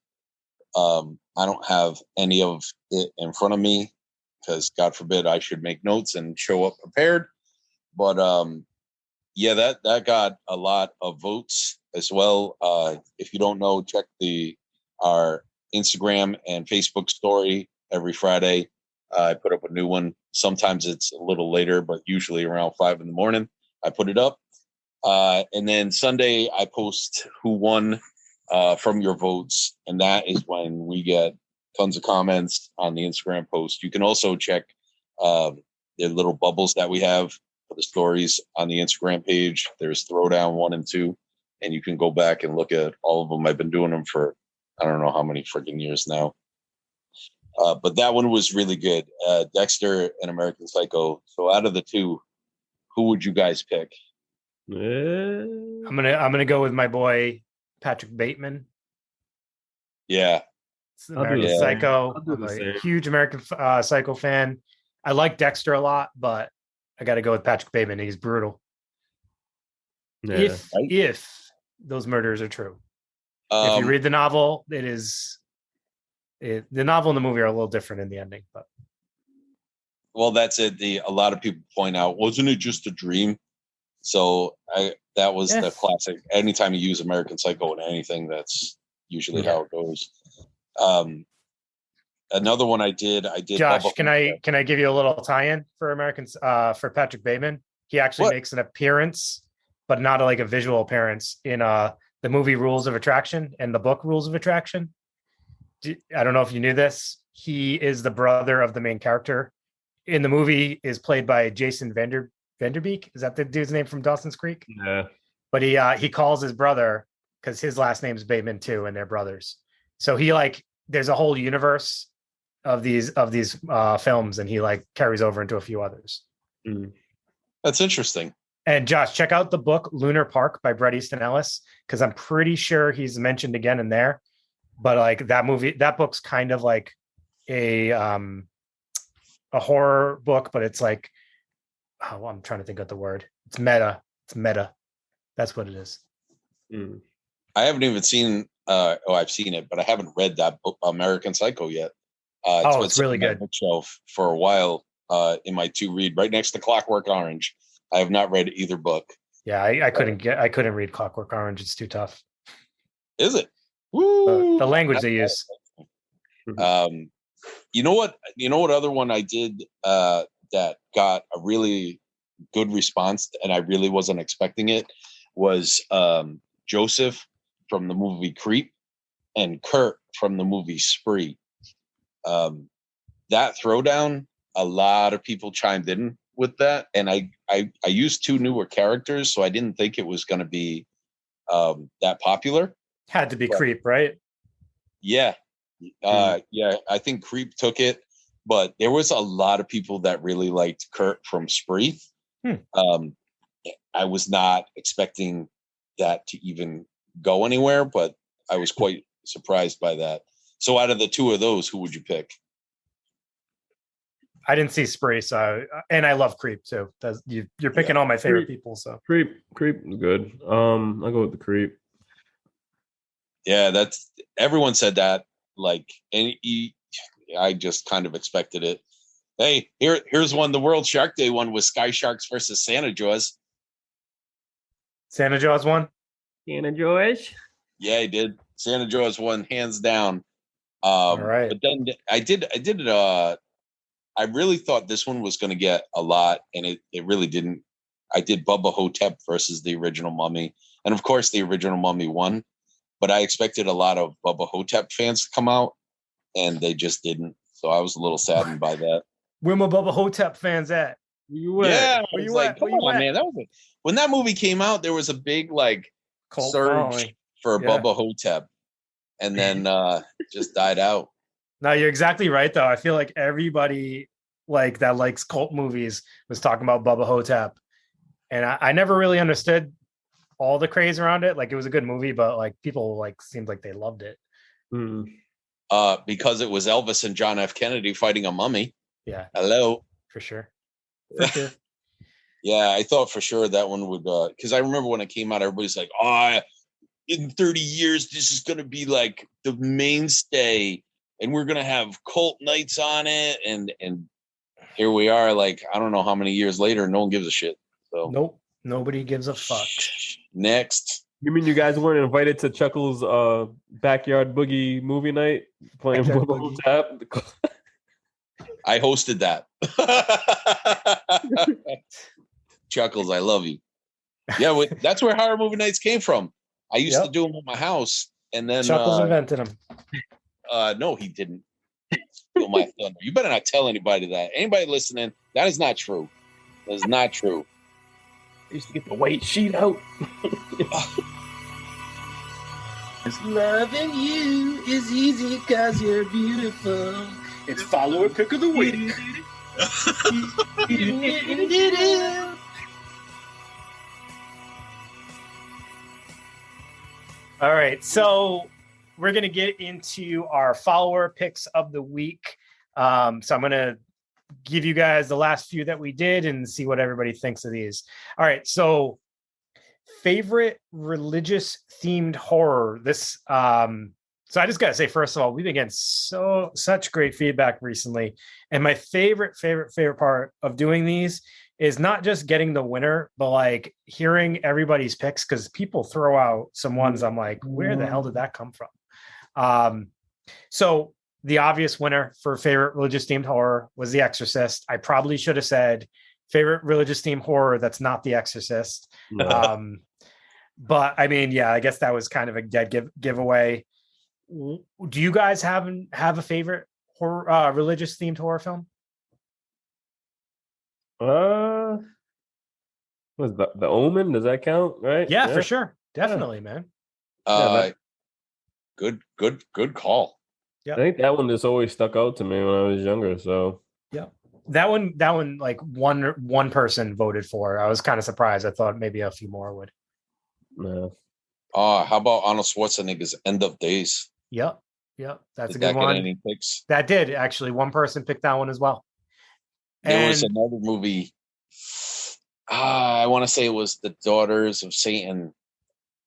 I don't have any of it in front of me because God forbid I should make notes and show up prepared. But yeah, that got a lot of votes as well. If you don't know, check our Instagram and Facebook story every Friday. I put up a new one. Sometimes it's a little later, but usually around 5 a.m. I put it up. And then Sunday I post who won from your votes. And that is when we get tons of comments on the Instagram post. You can also check the little bubbles that we have for the stories on the Instagram page. There's Throwdown 1 and 2. And you can go back and look at all of them. I've been doing them for I don't know how many freaking years now. But that one was really good. Dexter and American Psycho. So out of the two, who would you guys pick? I'm gonna go with my boy Patrick Bateman. Yeah. American Psycho. I'll do I'm the a same. huge American Psycho fan. I like Dexter a lot, but I got to go with Patrick Bateman. He's brutal. Yeah. If those murders are true. If you read the novel, the novel and the movie are a little different in the ending, but well, that's it. A lot of people point out, wasn't it just a dream? So that was the classic. Anytime you use American Psycho in anything, that's usually how it goes. Another one I did. Josh, Bubba can I give you a little tie-in for for Patrick Bateman? He actually makes an appearance, but not like a visual appearance in the movie Rules of Attraction and the book Rules of Attraction. I don't know if you knew this. He is the brother of the main character in the movie. Is played by Jason Vanderbeek. Is that the dude's name from Dawson's Creek? Yeah. But he calls his brother because his last name's Bateman too, and they're brothers. So there's a whole universe of these films, and he carries over into a few others. That's interesting. And Josh, check out the book Lunar Park by Bret Easton Ellis, because I'm pretty sure he's mentioned again in there. But that book's kind of like a horror book, but it's like, I'm trying to think of the word. It's meta. It's meta. That's what it is. I haven't even seen. I've seen it, but I haven't read that book, American Psycho, yet. It's really good. Bookshelf for a while. In my to read right next to Clockwork Orange. I have not read either book. Yeah, I couldn't read Clockwork Orange. It's too tough. Is it? Woo! The language they use. You know what? Other one I did that got a really good response, and I really wasn't expecting it, was Joseph from the movie Creep and Kurt from the movie Spree. That throwdown, a lot of people chimed in with that, and I used two newer characters, so I didn't think it was going to be that popular. Had to be Creep, right? Yeah. Yeah, I think Creep took it, but there was a lot of people that really liked Kurt from Spree. I was not expecting that to even go anywhere, but I was quite surprised by that. So out of the two of those, who would you pick? I didn't see Spree, and I love Creep too. You're picking all my favorite people. So Creep is good. I'll go with the Creep. Yeah, everyone said that. I just kind of expected it. Hey, here's one. The World Shark Day one was Sky Sharks versus Santa Jaws. Santa Jaws won. Santa Jaws. Yeah, he did. Santa Jaws won hands down. All right. But then I did. I really thought this one was going to get a lot, and it really didn't. I did Bubba Ho-Tep versus the original Mummy, and of course the original Mummy won. But I expected a lot of Bubba Ho-Tep fans to come out, and they just didn't. So I was a little saddened by that. Where my Bubba Ho-Tep fans at? Yeah, where you at? Come on, man. That was when that movie came out. There was a big cult surge following for Bubba Ho-Tep, and then just died out. No, you're exactly right, though. I feel like everybody that likes cult movies was talking about Bubba Ho-Tep, and I never really understood all the craze around it. It was a good movie, but people seemed like they loved it. Because it was Elvis and John F. Kennedy fighting a mummy. Yeah. Hello. For sure. Yeah, I thought for sure that one would because I remember when it came out, everybody's like, "Oh, in 30 years, this is going to be like the mainstay, and we're going to have cult nights on it. And here we are, like, I don't know how many years later, no one gives a shit. So Nope. Nobody gives a fuck. Next. You mean you guys weren't invited to Chuckle's backyard boogie movie night playing Backyard Ho-Tep? I hosted that. Chuckles, I love you. Yeah, that's where horror movie nights came from. I used to do them at my house, and then Chuckles invented them. No, he didn't. Steal my thunder. You better not tell anybody that. Anybody listening, that is not true. That is not true. I used to get the white sheet out. Loving you is easy because you're beautiful. It's follower pick of the week. All right, so we're going to get into our follower picks of the week. So I'm going to give you guys the last few that we did and see what everybody thinks of these. All right, so favorite religious themed horror. This so I just got to say, first of all, we've been getting such great feedback recently, and my favorite part of doing these is not just getting the winner, but like hearing everybody's picks, because people throw out some ones I'm like, where the hell did that come from? So the obvious winner for favorite religious themed horror was The Exorcist. I probably should have said favorite religious themed horror that's not The Exorcist. But I mean, yeah, I guess that was kind of a dead giveaway. Do you guys have a favorite horror, religious themed horror film? Was the Omen? Does that count? Right? Yeah, for sure, definitely, man. Good call. Yeah, I think that one just always stuck out to me when I was younger. So yeah, that one, like one person voted for. I was kind of surprised. I thought maybe a few more would. no. How about Arnold Schwarzenegger's End of Days? Yep, that's Did a that good get one. any picks? That did actually. One person picked that one as well. There was another movie. I want to say it was The Daughters of Satan.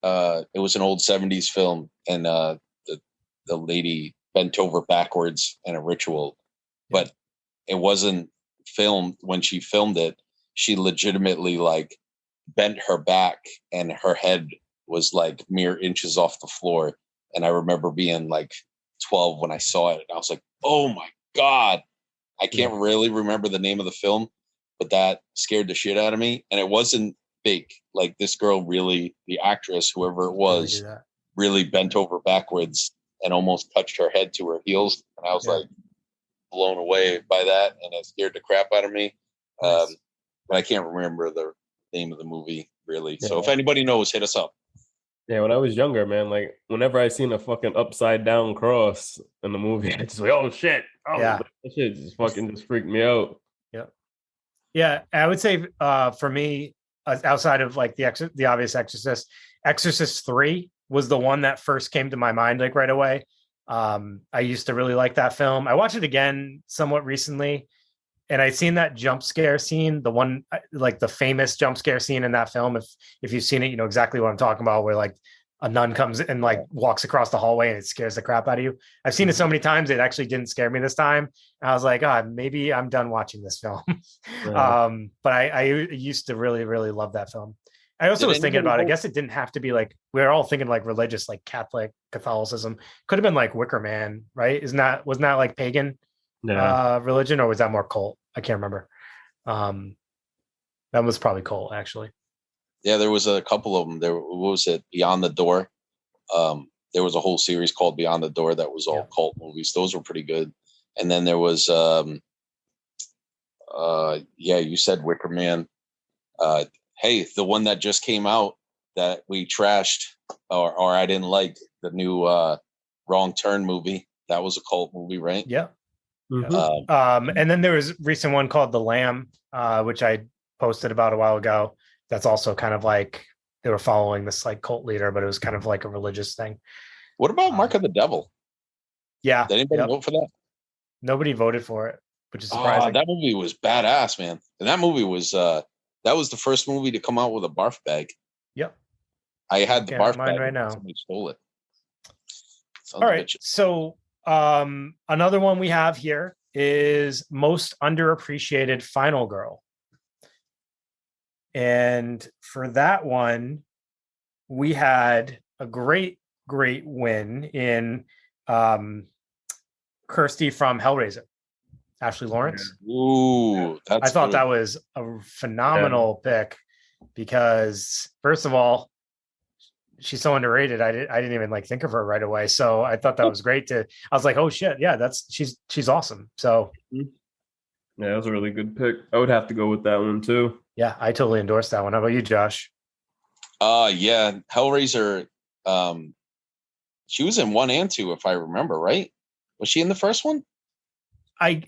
It was an old 70s film, and the lady bent over backwards in a ritual, but it wasn't filmed. When she filmed it, she legitimately like bent her back, and her head was like mere inches off the floor. And I remember being like 12 when I saw it, and I was like, oh my God. I can't really remember the name of the film, but that scared the shit out of me. And it wasn't fake. Like, this girl really, the actress, whoever it was, really bent over backwards and almost touched her head to her heels. And I was like blown away by that, and it scared the crap out of me. But I can't remember the name of the movie really. So if anybody knows, hit us up. Yeah, when I was younger, man, like whenever I seen a fucking upside down cross in the movie, I just like, oh shit. Oh, Yeah. that shit just fucking just freaked me out. Yeah, I would say for me, outside of like the obvious Exorcist, Exorcist 3 was the one that first came to my mind like right away. I used to really like that film. I watched it again somewhat recently, and I'd seen that jump scare scene, the one like the famous jump scare scene in that film. If you've seen it, you know exactly what I'm talking about, where like a nun comes and like walks across the hallway and it scares the crap out of you. I've seen it so many times, it actually didn't scare me this time. And I was like, maybe I'm done watching this film. But I used to really, really love that film. I also was thinking about, I guess it didn't have to be like, we're all thinking like religious, like Catholicism. Could have been like Wicker Man, right? Wasn't that like pagan religion, or was that more cult? I can't remember. That was probably cult, actually. Yeah, there was a couple of them. What was it? Beyond the Door. There was a whole series called Beyond the Door that was all cult movies. Those were pretty good. And then there was, you said Wicker Man. Hey, the one that just came out that we trashed or I didn't like, the new Wrong Turn movie. That was a cult movie, right? Yeah. Mm-hmm. And then there was a recent one called The Lamb, which I posted about a while ago. That's also kind of like they were following this like cult leader, but it was kind of like a religious thing. What about Mark of the Devil? Yeah. Did anybody vote for that? Nobody voted for it, which is surprising. That movie was badass, man. And that movie was that was the first movie to come out with a barf bag. Yep. I had the Looking at barf mine bag. right now. Somebody stole it. Sons All of right. bitches. So another one we have here is most underappreciated final girl. And for that one, we had a great win in Kirsty from Hellraiser, Ashley Lawrence. Ooh, that's I thought good. that was a phenomenal pick because, first of all, she's so underrated. I didn't even like think of her right away. So I thought that was great I was like, oh shit, yeah, she's awesome. So Yeah, that was a really good pick. I would have to go with that one too. yeah, I totally endorse that one. How about you, Josh? Yeah, Hellraiser. She was in 1 and 2, if I remember right. Was she in the first one?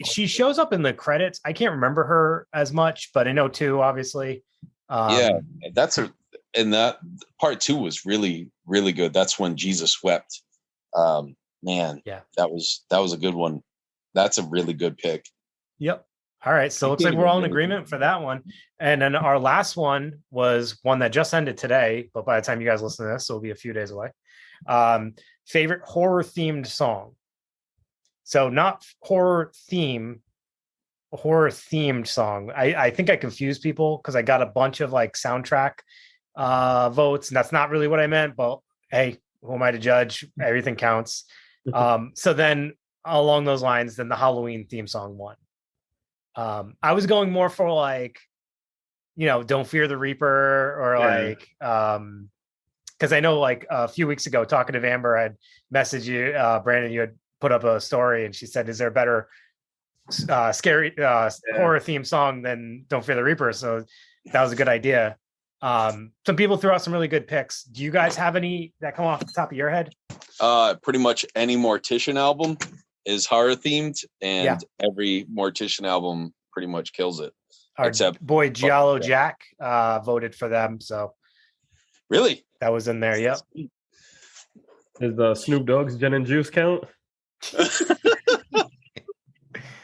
She shows up in the credits. I can't remember her as much, but I know 2, obviously. Yeah, and that part 2 was really, really good. That's when Jesus wept. Man, yeah, that was a good one. That's a really good pick. Yep. All right. So it looks like we're all in agreement for that one. And then our last one was one that just ended today, but by the time you guys listen to this, it'll be a few days away. Favorite horror themed song. So not horror themed song. I think I confused people because I got a bunch of like soundtrack votes, and that's not really what I meant, but hey, who am I to judge? Everything counts. So then along those lines, then the Halloween theme song won. I was going more for like, Don't Fear the Reaper or like because I know like a few weeks ago, Talkative Amber had messaged you, Brandon, you had put up a story and she said, is there a better scary horror theme song than Don't Fear the Reaper? So that was a good idea. Some people threw out some really good picks. Do you guys have any that come off the top of your head? Pretty much any Mortician album is horror themed, and every Mortician album pretty much kills it. Our except boy Giallo Jack voted for them, so really that was in there. Yep. Is Snoop Dogg's Gin and Juice count?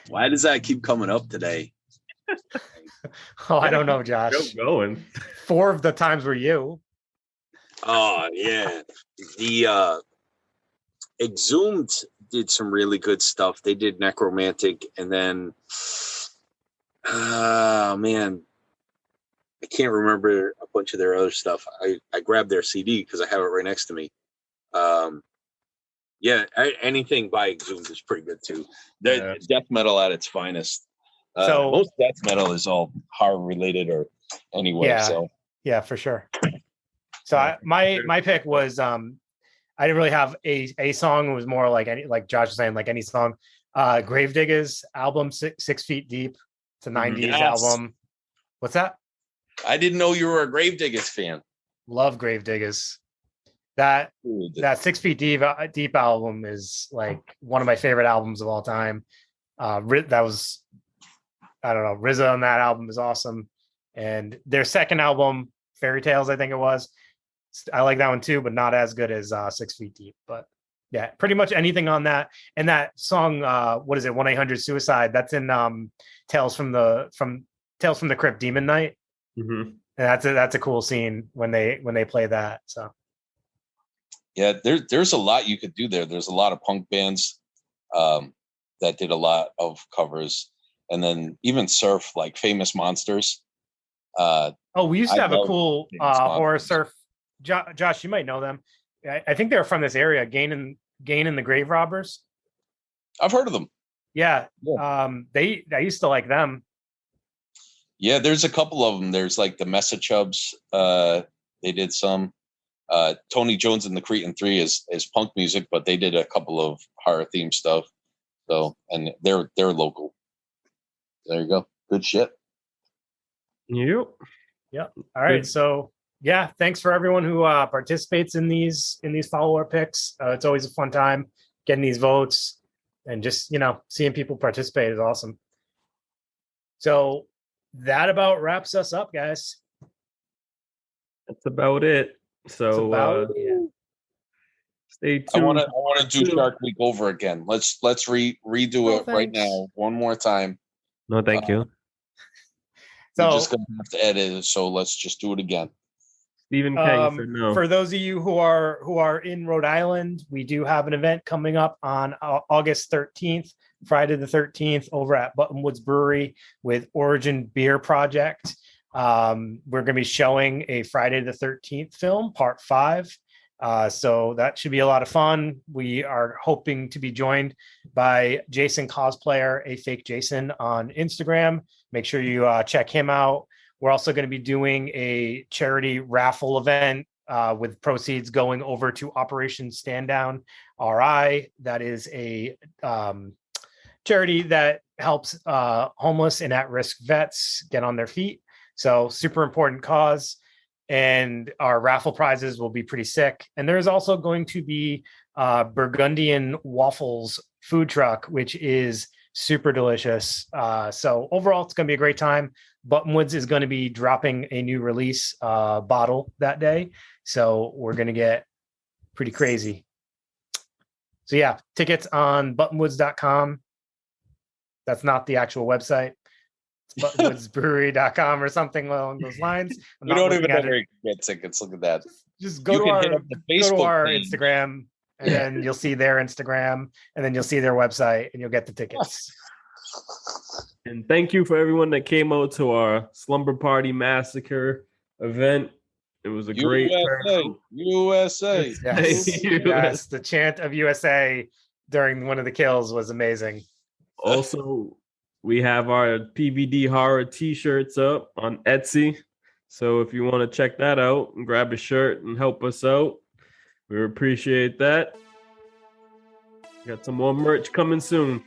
Why does that keep coming up today? Oh, I don't know, Josh. Going. 4 of the times were you. Oh yeah, the Exhumed did some really good stuff. They did Necromantic, and then man, I can't remember a bunch of their other stuff. I grabbed their CD because I have it right next to me. Anything by Exhumed is pretty good too. Death metal at its finest. So most death metal is all horror related or anyway. Yeah, for sure. So my pick was I didn't really have a song. It was more like like Josh was saying, like any song. Gravediggers album, 6 Feet Deep. It's a 90s album. What's that? I didn't know you were a Gravediggers fan. Love Gravediggers. That 6 Feet Deep album is like one of my favorite albums of all time. That was, I don't know, RZA on that album is awesome. And their second album, Fairy Tales, I think it was. I like that one too, but not as good as 6 Feet Deep. But yeah, pretty much anything on that. And that song, what is it? 1-800-Suicide. That's in Tales from the Crypt, Demon Night. Mm-hmm. And that's a cool scene when they play that. So yeah, there's a lot you could do there. There's a lot of punk bands that did a lot of covers, and then even surf, like Famous Monsters. We used to have a cool horror surf. Josh, you might know them. I think they're from this area. Gain and the Grave Robbers. I've heard of them. Yeah. I used to like them. Yeah, there's a couple of them. There's like the Mesa Chubs. They did some. Tony Jones and the Cretan 3 is punk music, but they did a couple of horror themed stuff. So, and they're local. There you go. Good shit. Yep. All right. So yeah, thanks for everyone who participates in these follower picks. It's always a fun time getting these votes, and just seeing people participate is awesome. So that about wraps us up, guys. That's about it. So stay tuned. I want to do Shark Week over again. Let's redo it right now one more time. No, thank you. So we're just gonna have to edit it, so let's just do it again. Stephen King said no. For those of you who are in Rhode Island, we do have an event coming up on August 13th, Friday the 13th, over at Buttonwoods Brewery with Origin Beer Project. We're going to be showing a Friday the 13th film, part 5. So that should be a lot of fun. We are hoping to be joined by Jason Cosplayer, a fake Jason, on Instagram. Make sure you check him out. We're also going to be doing a charity raffle event with proceeds going over to Operation Stand Down RI. That is a charity that helps homeless and at-risk vets get on their feet. So super important cause. And our raffle prizes will be pretty sick. And there's also going to be Burgundian waffles food truck, which is super delicious. So overall, it's going to be a great time. Buttonwoods is going to be dropping a new release bottle that day. So we're going to get pretty crazy. So yeah, tickets on buttonwoods.com. That's not the actual website. Buttonwoodsbrewery.com or something along those lines. We don't even know where you can get tickets. Look at that. Just go to our Instagram, and then you'll see their Instagram, and then you'll see their website, and you'll get the tickets. And thank you for everyone that came out to our Slumber Party Massacre event. It was a great turnout. USA. Yes, the chant of USA during one of the kills was amazing. Also, we have our PVD horror t-shirts up on Etsy. So if you want to check that out and grab a shirt and help us out, we appreciate that. Got some more merch coming soon.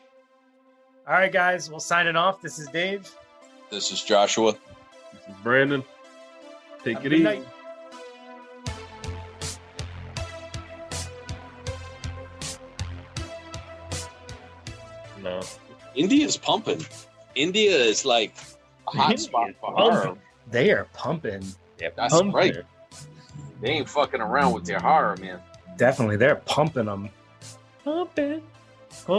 All right, guys, we'll sign it off. This is Dave. This is Joshua. This is Brandon. Take Have it a good easy. night. No. India's pumping. India is like a hot spot for horror. They are pumping. Yeah, that's right. They ain't fucking around with their horror, man. Definitely, they're pumping them. Pump it.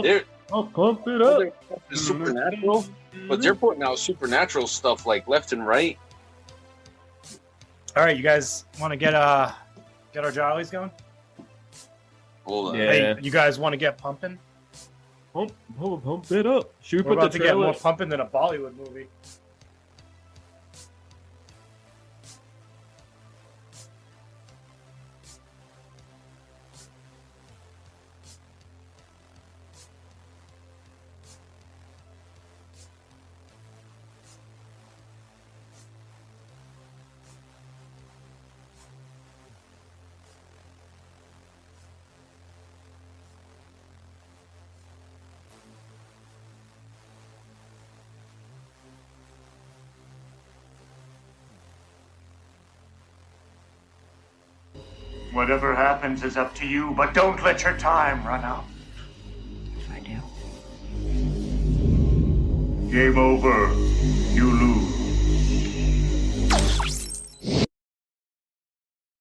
They're Pump it up. supernatural, but they're putting out supernatural stuff like left and right. All right, you guys want to get our jollies going? Hold on. Yeah. Hey, you guys want to get pumping? Pump it up. Should we We're put about the to get trailer? more pumping than a Bollywood movie. Whatever happens is up to you, but don't let your time run out. If I do. Game over. You lose.